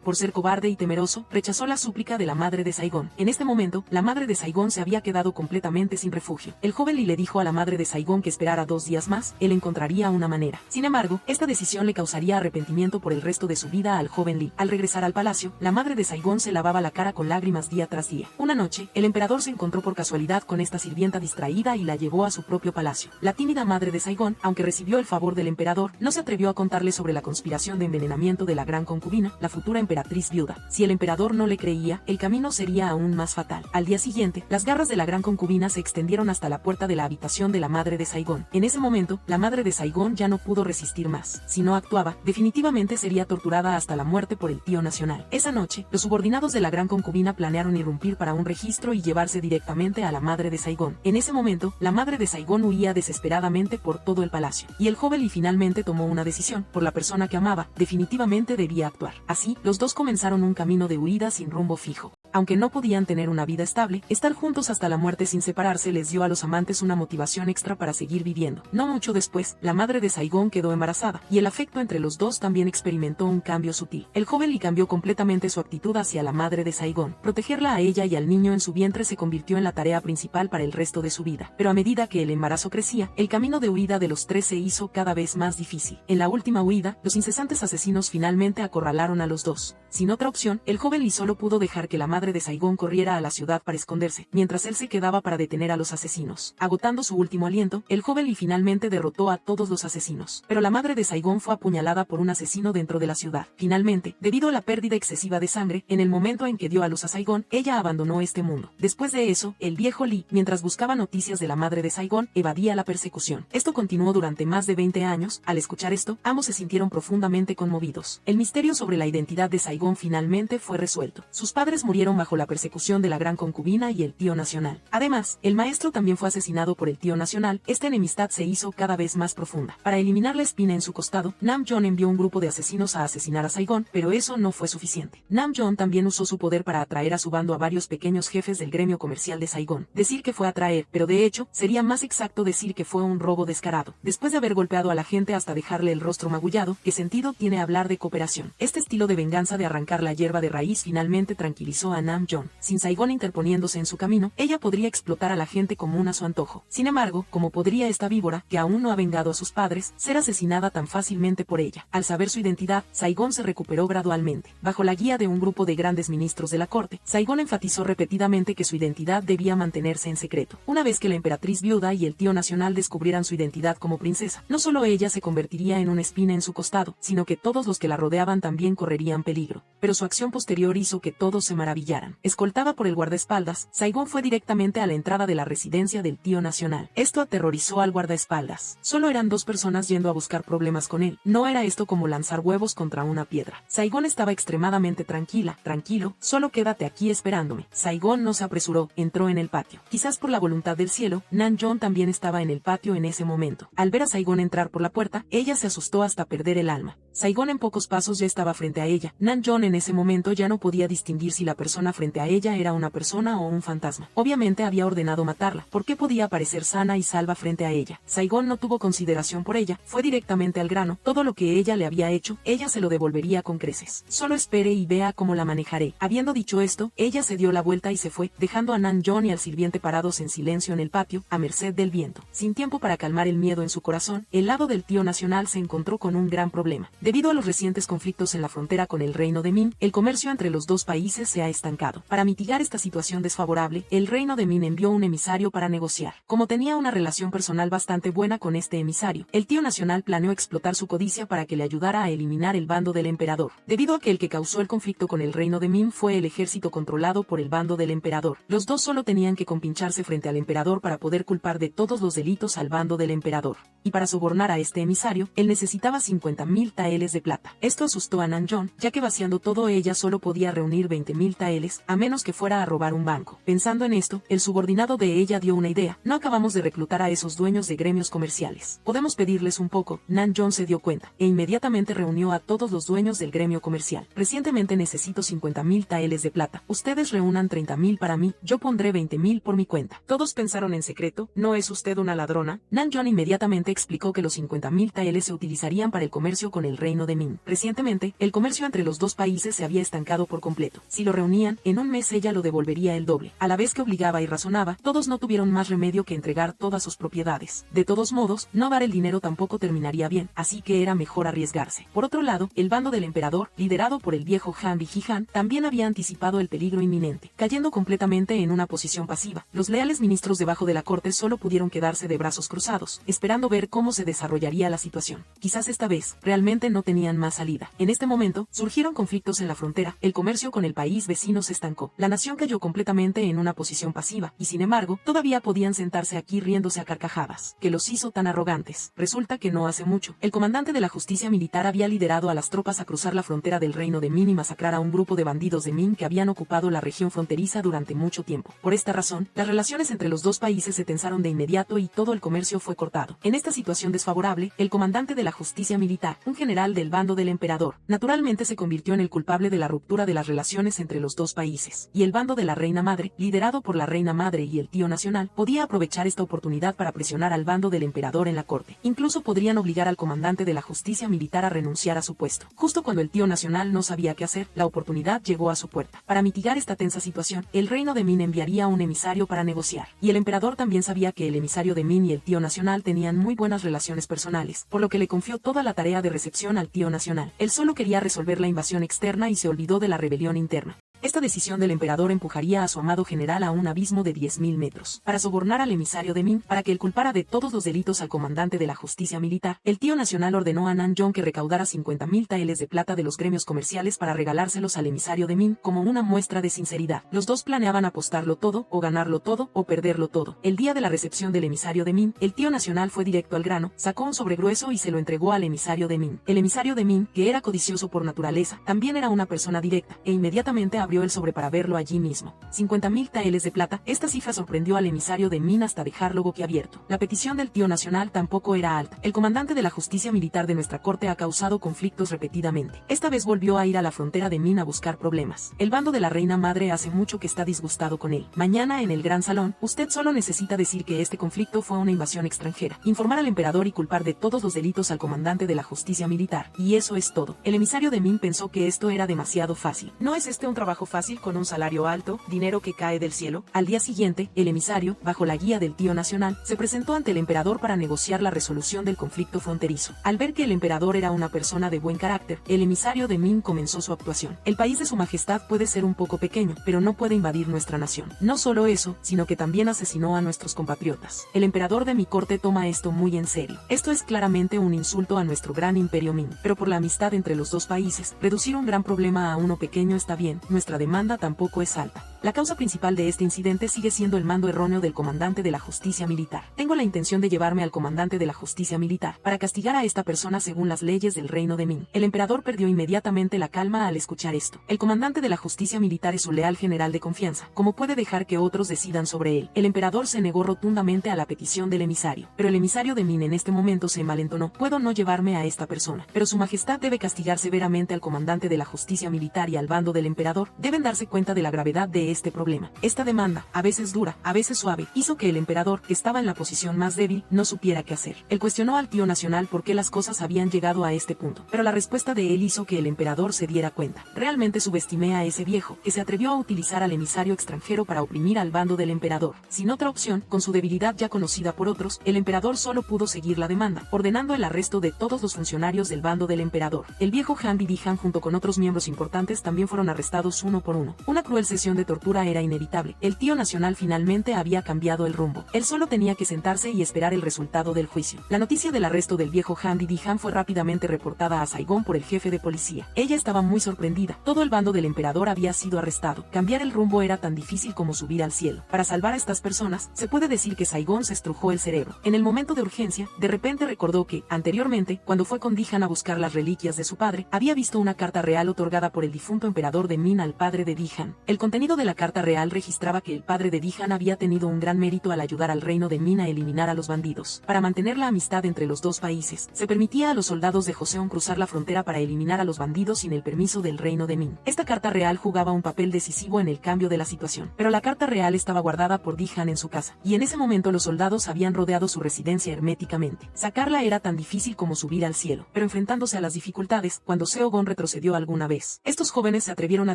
por ser cobarde y temeroso, rechazó la súplica de la madre de Saigón. En este momento, la madre de Saigón se había quedado completamente sin refugio. El joven Li le dijo a la madre de Saigón que esperara 2 días más, él encontraría una manera. Sin embargo, esta decisión le causaría arrepentimiento por el resto de su vida al joven Li. Al regresar al palacio, la madre de Saigón se lavaba la cara con lágrimas día tras día. Una noche, el emperador se encontró por casualidad con esta sirvienta distraída y la llevó a su propio palacio. La tímida madre de Saigón, aunque recibió el favor del emperador, no se atrevió a contarle sobre la conspiración de envenenamiento de la gran concubina, la futura emperatriz viuda. Si el emperador no le creía, el camino sería aún más fatal. Al día siguiente, las garras de la gran concubina se extendieron hasta la puerta de la habitación de la madre de Saigón. En ese momento, la madre de Saigón ya no pudo resistir más. Si no actuaba, definitivamente sería torturada hasta la muerte por el tío nacional. Esa noche, los subordinados de la gran concubina planearon irrumpir para un registro y llevarse directamente a la madre de Saigón. En ese momento, la madre de Saigón huía desesperadamente por todo el palacio, y el joven Li finalmente tomó una decisión. Por la persona que amaba, definitivamente debía actuar. Así, los dos comenzaron un camino de huida sin rumbo fijo. Aunque no podían tener una vida estable, estar juntos hasta la muerte sin separarse les dio a los amantes una motivación extra para seguir viviendo. No mucho después, la madre de Saigón quedó embarazada, y el afecto entre los dos también experimentó un cambio sutil. El joven Li cambió completamente su actitud hacia la madre de Saigón. Protegerla a ella y al niño en su vientre se convirtió en la tarea principal para el resto de su vida. Pero a medida que el embarazo crecía, el camino de huida de los tres se hizo cada vez más difícil. En la última huida, los incesantes asesinos finalmente acorralaron a los dos. Sin otra opción, el joven Li solo pudo dejar que la madre de Saigón corriera a la ciudad para esconderse, mientras él se quedaba para detener a los asesinos. Agotando su último aliento, el joven Li finalmente derrotó a todos los asesinos. Pero la madre de Saigón fue apuñalada por un asesino dentro de la ciudad. Finalmente, debido a la pérdida excesiva de sangre, en el momento en que dio a luz a Saigón, ella abandonó este mundo. Después de eso, el viejo Li, mientras buscaba noticias de la madre de Saigón, evadía la persecución. Esto continuó durante más de 20 años. Al escuchar esto, ambos se sintieron profundamente conmovidos. El misterio sobre la identidad de Saigón Saigón finalmente fue resuelto. Sus padres murieron bajo la persecución de la gran concubina y el tío nacional. Además, el maestro también fue asesinado por el tío nacional. Esta enemistad se hizo cada vez más profunda. Para eliminar la espina en su costado, Namjoon envió un grupo de asesinos a asesinar a Saigón, pero eso no fue suficiente. Namjoon también usó su poder para atraer a su bando a varios pequeños jefes del gremio comercial de Saigón. Decir que fue atraer, pero de hecho, sería más exacto decir que fue un robo descarado. Después de haber golpeado a la gente hasta dejarle el rostro magullado, ¿qué sentido tiene hablar de cooperación? Este estilo de venganza de arrancar la hierba de raíz finalmente tranquilizó a Namjoon. Sin Saigón interponiéndose en su camino, ella podría explotar a la gente como a su antojo. Sin embargo, ¿cómo podría esta víbora, que aún no ha vengado a sus padres, ser asesinada tan fácilmente por ella? Al saber su identidad, Saigón se recuperó gradualmente. Bajo la guía de un grupo de grandes ministros de la corte, Saigón enfatizó repetidamente que su identidad debía mantenerse en secreto. Una vez que la emperatriz viuda y el tío nacional descubrieran su identidad como princesa, no solo ella se convertiría en una espina en su costado, sino que todos los que la rodeaban también correrían peligro. Pero su acción posterior hizo que todos se maravillaran. Escoltada por el guardaespaldas, Saigón fue directamente a la entrada de la residencia del tío nacional. Esto aterrorizó al guardaespaldas. Solo eran dos personas yendo a buscar problemas con él. No era esto como lanzar huevos contra una piedra. Saigón estaba extremadamente tranquila. Tranquilo, solo quédate aquí esperándome. Saigón no se apresuró, entró en el patio. Quizás por la voluntad del cielo, Namjoon también estaba en el patio en ese momento. Al ver a Saigón entrar por la puerta, ella se asustó hasta perder el alma. Saigón en pocos pasos ya estaba frente a ella. Namjoon en ese momento ya no podía distinguir si la persona frente a ella era una persona o un fantasma. Obviamente había ordenado matarla. ¿Por qué podía aparecer sana y salva frente a ella? Saigón no tuvo consideración por ella, fue directamente al grano. Todo lo que ella le había hecho, ella se lo devolvería con creces. Solo espere y vea cómo la manejaré. Habiendo dicho esto, ella se dio la vuelta y se fue, dejando a Namjoon y al sirviente parados en silencio en el patio, a merced del viento. Sin tiempo para calmar el miedo en su corazón, el lado del tío nacional se encontró con un gran problema. Debido a los recientes conflictos en la frontera con el reino de Min, el comercio entre los dos países se ha estancado. Para mitigar esta situación desfavorable, el reino de Min envió un emisario para negociar. Como tenía una relación personal bastante buena con este emisario, el tío nacional planeó explotar su codicia para que le ayudara a eliminar el bando del emperador. Debido a que el que causó el conflicto con el reino de Min fue el ejército controlado por el bando del emperador, los dos solo tenían que compincharse frente al emperador para poder culpar de todos los delitos al bando del emperador. Y para sobornar a este emisario, él necesitaba 50.000 taeles de plata. Esto asustó a Namjoon, ya que vaciando todo ella solo podía reunir 20.000 taeles, a menos que fuera a robar un banco. Pensando en esto, el subordinado de ella dio una idea. No acabamos de reclutar a esos dueños de gremios comerciales. Podemos pedirles un poco. Namjoon se dio cuenta, e inmediatamente reunió a todos los dueños del gremio comercial. Recientemente necesito 50.000 taeles de plata. Ustedes reúnan 30.000 para mí, yo pondré 20.000 por mi cuenta. Todos pensaron en secreto, ¿no es usted una ladrona? Namjoon inmediatamente explicó que los 50.000 taeles se utilizarían para el comercio con el reino de Min. Recientemente, el comercio entre los dos países se había estancado por completo. Si lo reunían, en un mes ella lo devolvería el doble. A la vez que obligaba y razonaba, todos no tuvieron más remedio que entregar todas sus propiedades. De todos modos, no dar el dinero tampoco terminaría bien, así que era mejor arriesgarse. Por otro lado, el bando del emperador, liderado por el viejo Han Vijihan, también había anticipado el peligro inminente, cayendo completamente en una posición pasiva. Los leales ministros debajo de la corte solo pudieron quedarse de brazos cruzados, esperando ver cómo se desarrollaría la situación. Quizás esta vez, realmente no tenían más salida. En este momento, surgieron conflictos en la frontera, el comercio con el país vecino se estancó, la nación cayó completamente en una posición pasiva, y sin embargo, todavía podían sentarse aquí riéndose a carcajadas. ¿Qué los hizo tan arrogantes? Resulta que no hace mucho, el comandante de la justicia militar había liderado a las tropas a cruzar la frontera del reino de Min y masacrar a un grupo de bandidos de Min que habían ocupado la región fronteriza durante mucho tiempo. Por esta razón, las relaciones entre los dos países se tensaron de inmediato y todo el comercio fue cortado. En esta situación desfavorable, el comandante de la justicia militar, un general del bando del emperador, naturalmente se convirtió en el culpable de la ruptura de las relaciones entre los dos países, y el bando de la reina madre, liderado por la reina madre y el tío nacional, podía aprovechar esta oportunidad para presionar al bando del emperador en la corte. Incluso podrían obligar al comandante de la justicia militar a renunciar a su puesto. Justo cuando el tío nacional no sabía qué hacer, la oportunidad llegó a su puerta. Para mitigar esta tensa situación, el reino de Min enviaría un emisario para negociar, y el emperador también sabía que el emisario de Min y el tío nacional tenían muy buenas relaciones personales, por lo que le confió toda la tarea de recepción al tío nacional. Él solo quería resolver la invasión externa y se olvidó de la rebelión interna. Esta decisión del emperador empujaría a su amado general a un abismo de 10.000 metros. Para sobornar al emisario de Min, para que él culpara de todos los delitos al comandante de la justicia militar, el tío nacional ordenó a Nanjong que recaudara 50.000 taeles de plata de los gremios comerciales para regalárselos al emisario de Min como una muestra de sinceridad. Los dos planeaban apostarlo todo, o ganarlo todo, o perderlo todo. El día de la recepción del emisario de Min, el tío nacional fue directo al grano, sacó un sobre grueso y se lo entregó al emisario de Min. El emisario de Min, que era codicioso por naturaleza, también era una persona directa, e inmediatamente abrió el sobre para verlo allí mismo. 50.000 taeles de plata. Esta cifra sorprendió al emisario de Min hasta dejarlo boquiabierto. La petición del tío nacional tampoco era alta. El comandante de la justicia militar de nuestra corte ha causado conflictos repetidamente. Esta vez volvió a ir a la frontera de Min a buscar problemas. El bando de la reina madre hace mucho que está disgustado con él. Mañana en el gran salón, usted solo necesita decir que este conflicto fue una invasión extranjera, informar al emperador y culpar de todos los delitos al comandante de la justicia militar, y eso es todo. El emisario de Min pensó que esto era demasiado fácil. ¿No es este un trabajo fácil con un salario alto, dinero que cae del cielo? Al día siguiente, el emisario, bajo la guía del tío nacional, se presentó ante el emperador para negociar la resolución del conflicto fronterizo. Al ver que el emperador era una persona de buen carácter, el emisario de Min comenzó su actuación. El país de su majestad puede ser un poco pequeño, pero no puede invadir nuestra nación. No solo eso, sino que también asesinó a nuestros compatriotas. El emperador de mi corte toma esto muy en serio. Esto es claramente un insulto a nuestro gran imperio Min, pero por la amistad entre los dos países, reducir un gran problema a uno pequeño está bien, nuestra demanda tampoco es alta. La causa principal de este incidente sigue siendo el mando erróneo del comandante de la justicia militar. Tengo la intención de llevarme al comandante de la justicia militar para castigar a esta persona según las leyes del reino de Min. El emperador perdió inmediatamente la calma al escuchar esto. El comandante de la justicia militar es su leal general de confianza. ¿Cómo puede dejar que otros decidan sobre él? El emperador se negó rotundamente a la petición del emisario. Pero el emisario de Min en este momento se malentonó. Puedo no llevarme a esta persona, pero su majestad debe castigar severamente al comandante de la justicia militar y al bando del emperador. Deben darse cuenta de la gravedad de este problema. Esta demanda, a veces dura, a veces suave, hizo que el emperador, que estaba en la posición más débil, no supiera qué hacer. Él cuestionó al tío nacional por qué las cosas habían llegado a este punto, pero la respuesta de él hizo que el emperador se diera cuenta. Realmente subestimé a ese viejo, que se atrevió a utilizar al emisario extranjero para oprimir al bando del emperador. Sin otra opción, con su debilidad ya conocida por otros, el emperador solo pudo seguir la demanda, ordenando el arresto de todos los funcionarios del bando del emperador. El viejo Han Bidihan junto con otros miembros importantes también fueron arrestados uno por uno. Una cruel sesión de tortura era inevitable. El tío nacional finalmente había cambiado el rumbo. Él solo tenía que sentarse y esperar el resultado del juicio. La noticia del arresto del viejo Han Bidihan fue rápidamente reportada a Saigón por el jefe de policía. Ella estaba muy sorprendida. Todo el bando del emperador había sido arrestado. Cambiar el rumbo era tan difícil como subir al cielo. Para salvar a estas personas, se puede decir que Saigón se estrujó el cerebro. En el momento de urgencia, de repente recordó que, anteriormente, cuando fue con Dihan a buscar las reliquias de su padre, había visto una carta real otorgada por el difunto emperador de Min al padre de Dihan. El contenido de la carta real registraba que el padre de Dihan había tenido un gran mérito al ayudar al reino de Min a eliminar a los bandidos. Para mantener la amistad entre los dos países, se permitía a los soldados de Joseon cruzar la frontera para eliminar a los bandidos sin el permiso del reino de Min. Esta carta real jugaba un papel decisivo en el cambio de la situación, pero la carta real estaba guardada por Dihan en su casa, y en ese momento los soldados habían rodeado su residencia herméticamente. Sacarla era tan difícil como subir al cielo, pero enfrentándose a las dificultades, cuando Seo-gon retrocedió alguna vez, estos jóvenes se atrevieron a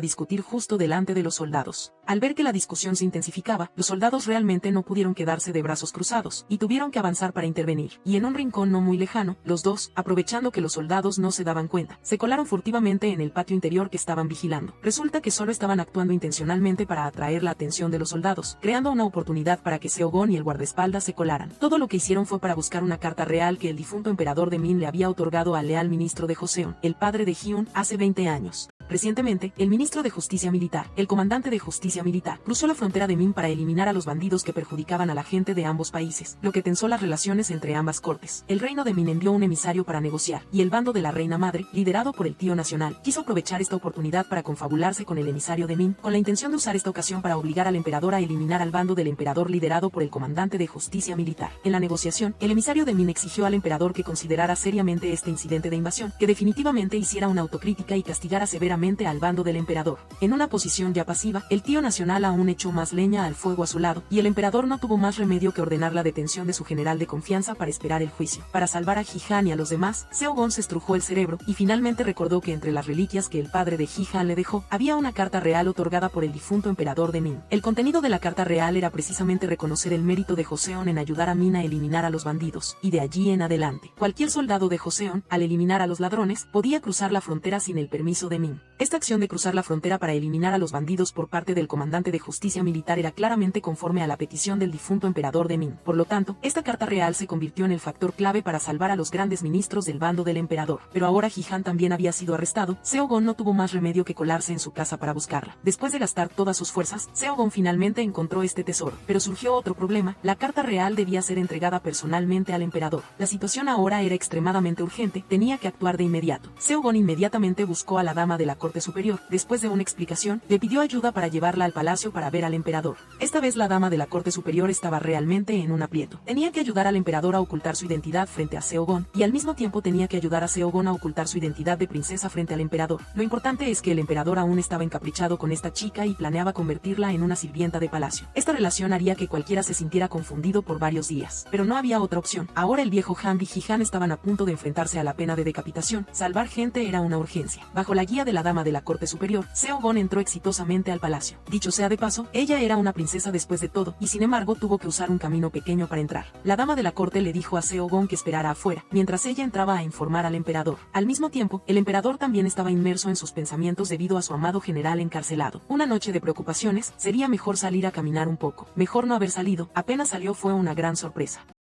discutir justo delante de los soldados. Al ver que la discusión se intensificaba, los soldados realmente no pudieron quedarse de brazos cruzados, y tuvieron que avanzar para intervenir, y en un rincón no muy lejano, los dos, aprovechando que los soldados no se daban cuenta, se colaron furtivamente en el patio interior que estaban vigilando. Resulta que solo estaban actuando intencionalmente para atraer la atención de los soldados, creando una oportunidad para que Seo-gon y el guardaespaldas se colaran. Todo lo que hicieron fue para buscar una carta real que el difunto emperador de Min le había otorgado al leal ministro de Joseon, el padre de Hyun, hace 20 años. Recientemente, el ministro de Justicia Militar, el comandante de Justicia Militar, cruzó la frontera de Min para eliminar a los bandidos que perjudicaban a la gente de ambos países, lo que tensó las relaciones entre ambas cortes. El reino de Min envió un emisario para negociar, y el bando de la reina madre, liderado por el tío nacional, quiso aprovechar esta oportunidad para confabularse con el emisario de Min, con la intención de usar esta ocasión para obligar al emperador a eliminar al bando del emperador liderado por el comandante de Justicia Militar. En la negociación, el emisario de Min exigió al emperador que considerara seriamente este incidente de invasión, que definitivamente hiciera una autocrítica y castigara severamente al bando del emperador. En una posición ya pasiva, el tío nacional aún echó más leña al fuego a su lado, y el emperador no tuvo más remedio que ordenar la detención de su general de confianza para esperar el juicio. Para salvar a Ji-han y a los demás, Seo-gon se estrujó el cerebro, y finalmente recordó que entre las reliquias que el padre de Ji-han le dejó, había una carta real otorgada por el difunto emperador de Min. El contenido de la carta real era precisamente reconocer el mérito de Joseon en ayudar a Min a eliminar a los bandidos, y de allí en adelante, cualquier soldado de Joseon, al eliminar a los ladrones, podía cruzar la frontera sin el permiso de Min. Esta acción de cruzar la frontera para eliminar a los bandidos por parte del comandante de justicia militar era claramente conforme a la petición del difunto emperador de Ming. Por lo tanto, esta carta real se convirtió en el factor clave para salvar a los grandes ministros del bando del emperador. Pero ahora Ji-han también había sido arrestado. Seo-gon no tuvo más remedio que colarse en su casa para buscarla. Después de gastar todas sus fuerzas, Seo-gon finalmente encontró este tesoro. Pero surgió otro problema: la carta real debía ser entregada personalmente al emperador. La situación ahora era extremadamente urgente, tenía que actuar de inmediato. Seo-gon inmediatamente buscó a la dama de la corte superior. Después de una explicación, le pidió ayuda para llevarla al palacio para ver al emperador. Esta vez la dama de la corte superior estaba realmente en un aprieto. Tenía que ayudar al emperador a ocultar su identidad frente a Seo-gon, y al mismo tiempo tenía que ayudar a Seo-gon a ocultar su identidad de princesa frente al emperador. Lo importante es que el emperador aún estaba encaprichado con esta chica y planeaba convertirla en una sirvienta de palacio. Esta relación haría que cualquiera se sintiera confundido por varios días. Pero no había otra opción. Ahora el viejo Han y Ji-han estaban a punto de enfrentarse a la pena de decapitación. Salvar gente era una urgencia. Bajo la guía de la dama de la corte superior, Seo-gon entró exitosamente al palacio. Dicho sea de paso, ella era una princesa después de todo, y sin embargo tuvo que usar un camino pequeño para entrar. La dama de la corte le dijo a Seo-gon que esperara afuera, mientras ella entraba a informar al emperador. Al mismo tiempo, el emperador también estaba inmerso en sus pensamientos debido a su amado general encarcelado. Una noche de preocupaciones, sería mejor salir a caminar un poco. Mejor no haber salido, apenas salió fue una gran sorpresa.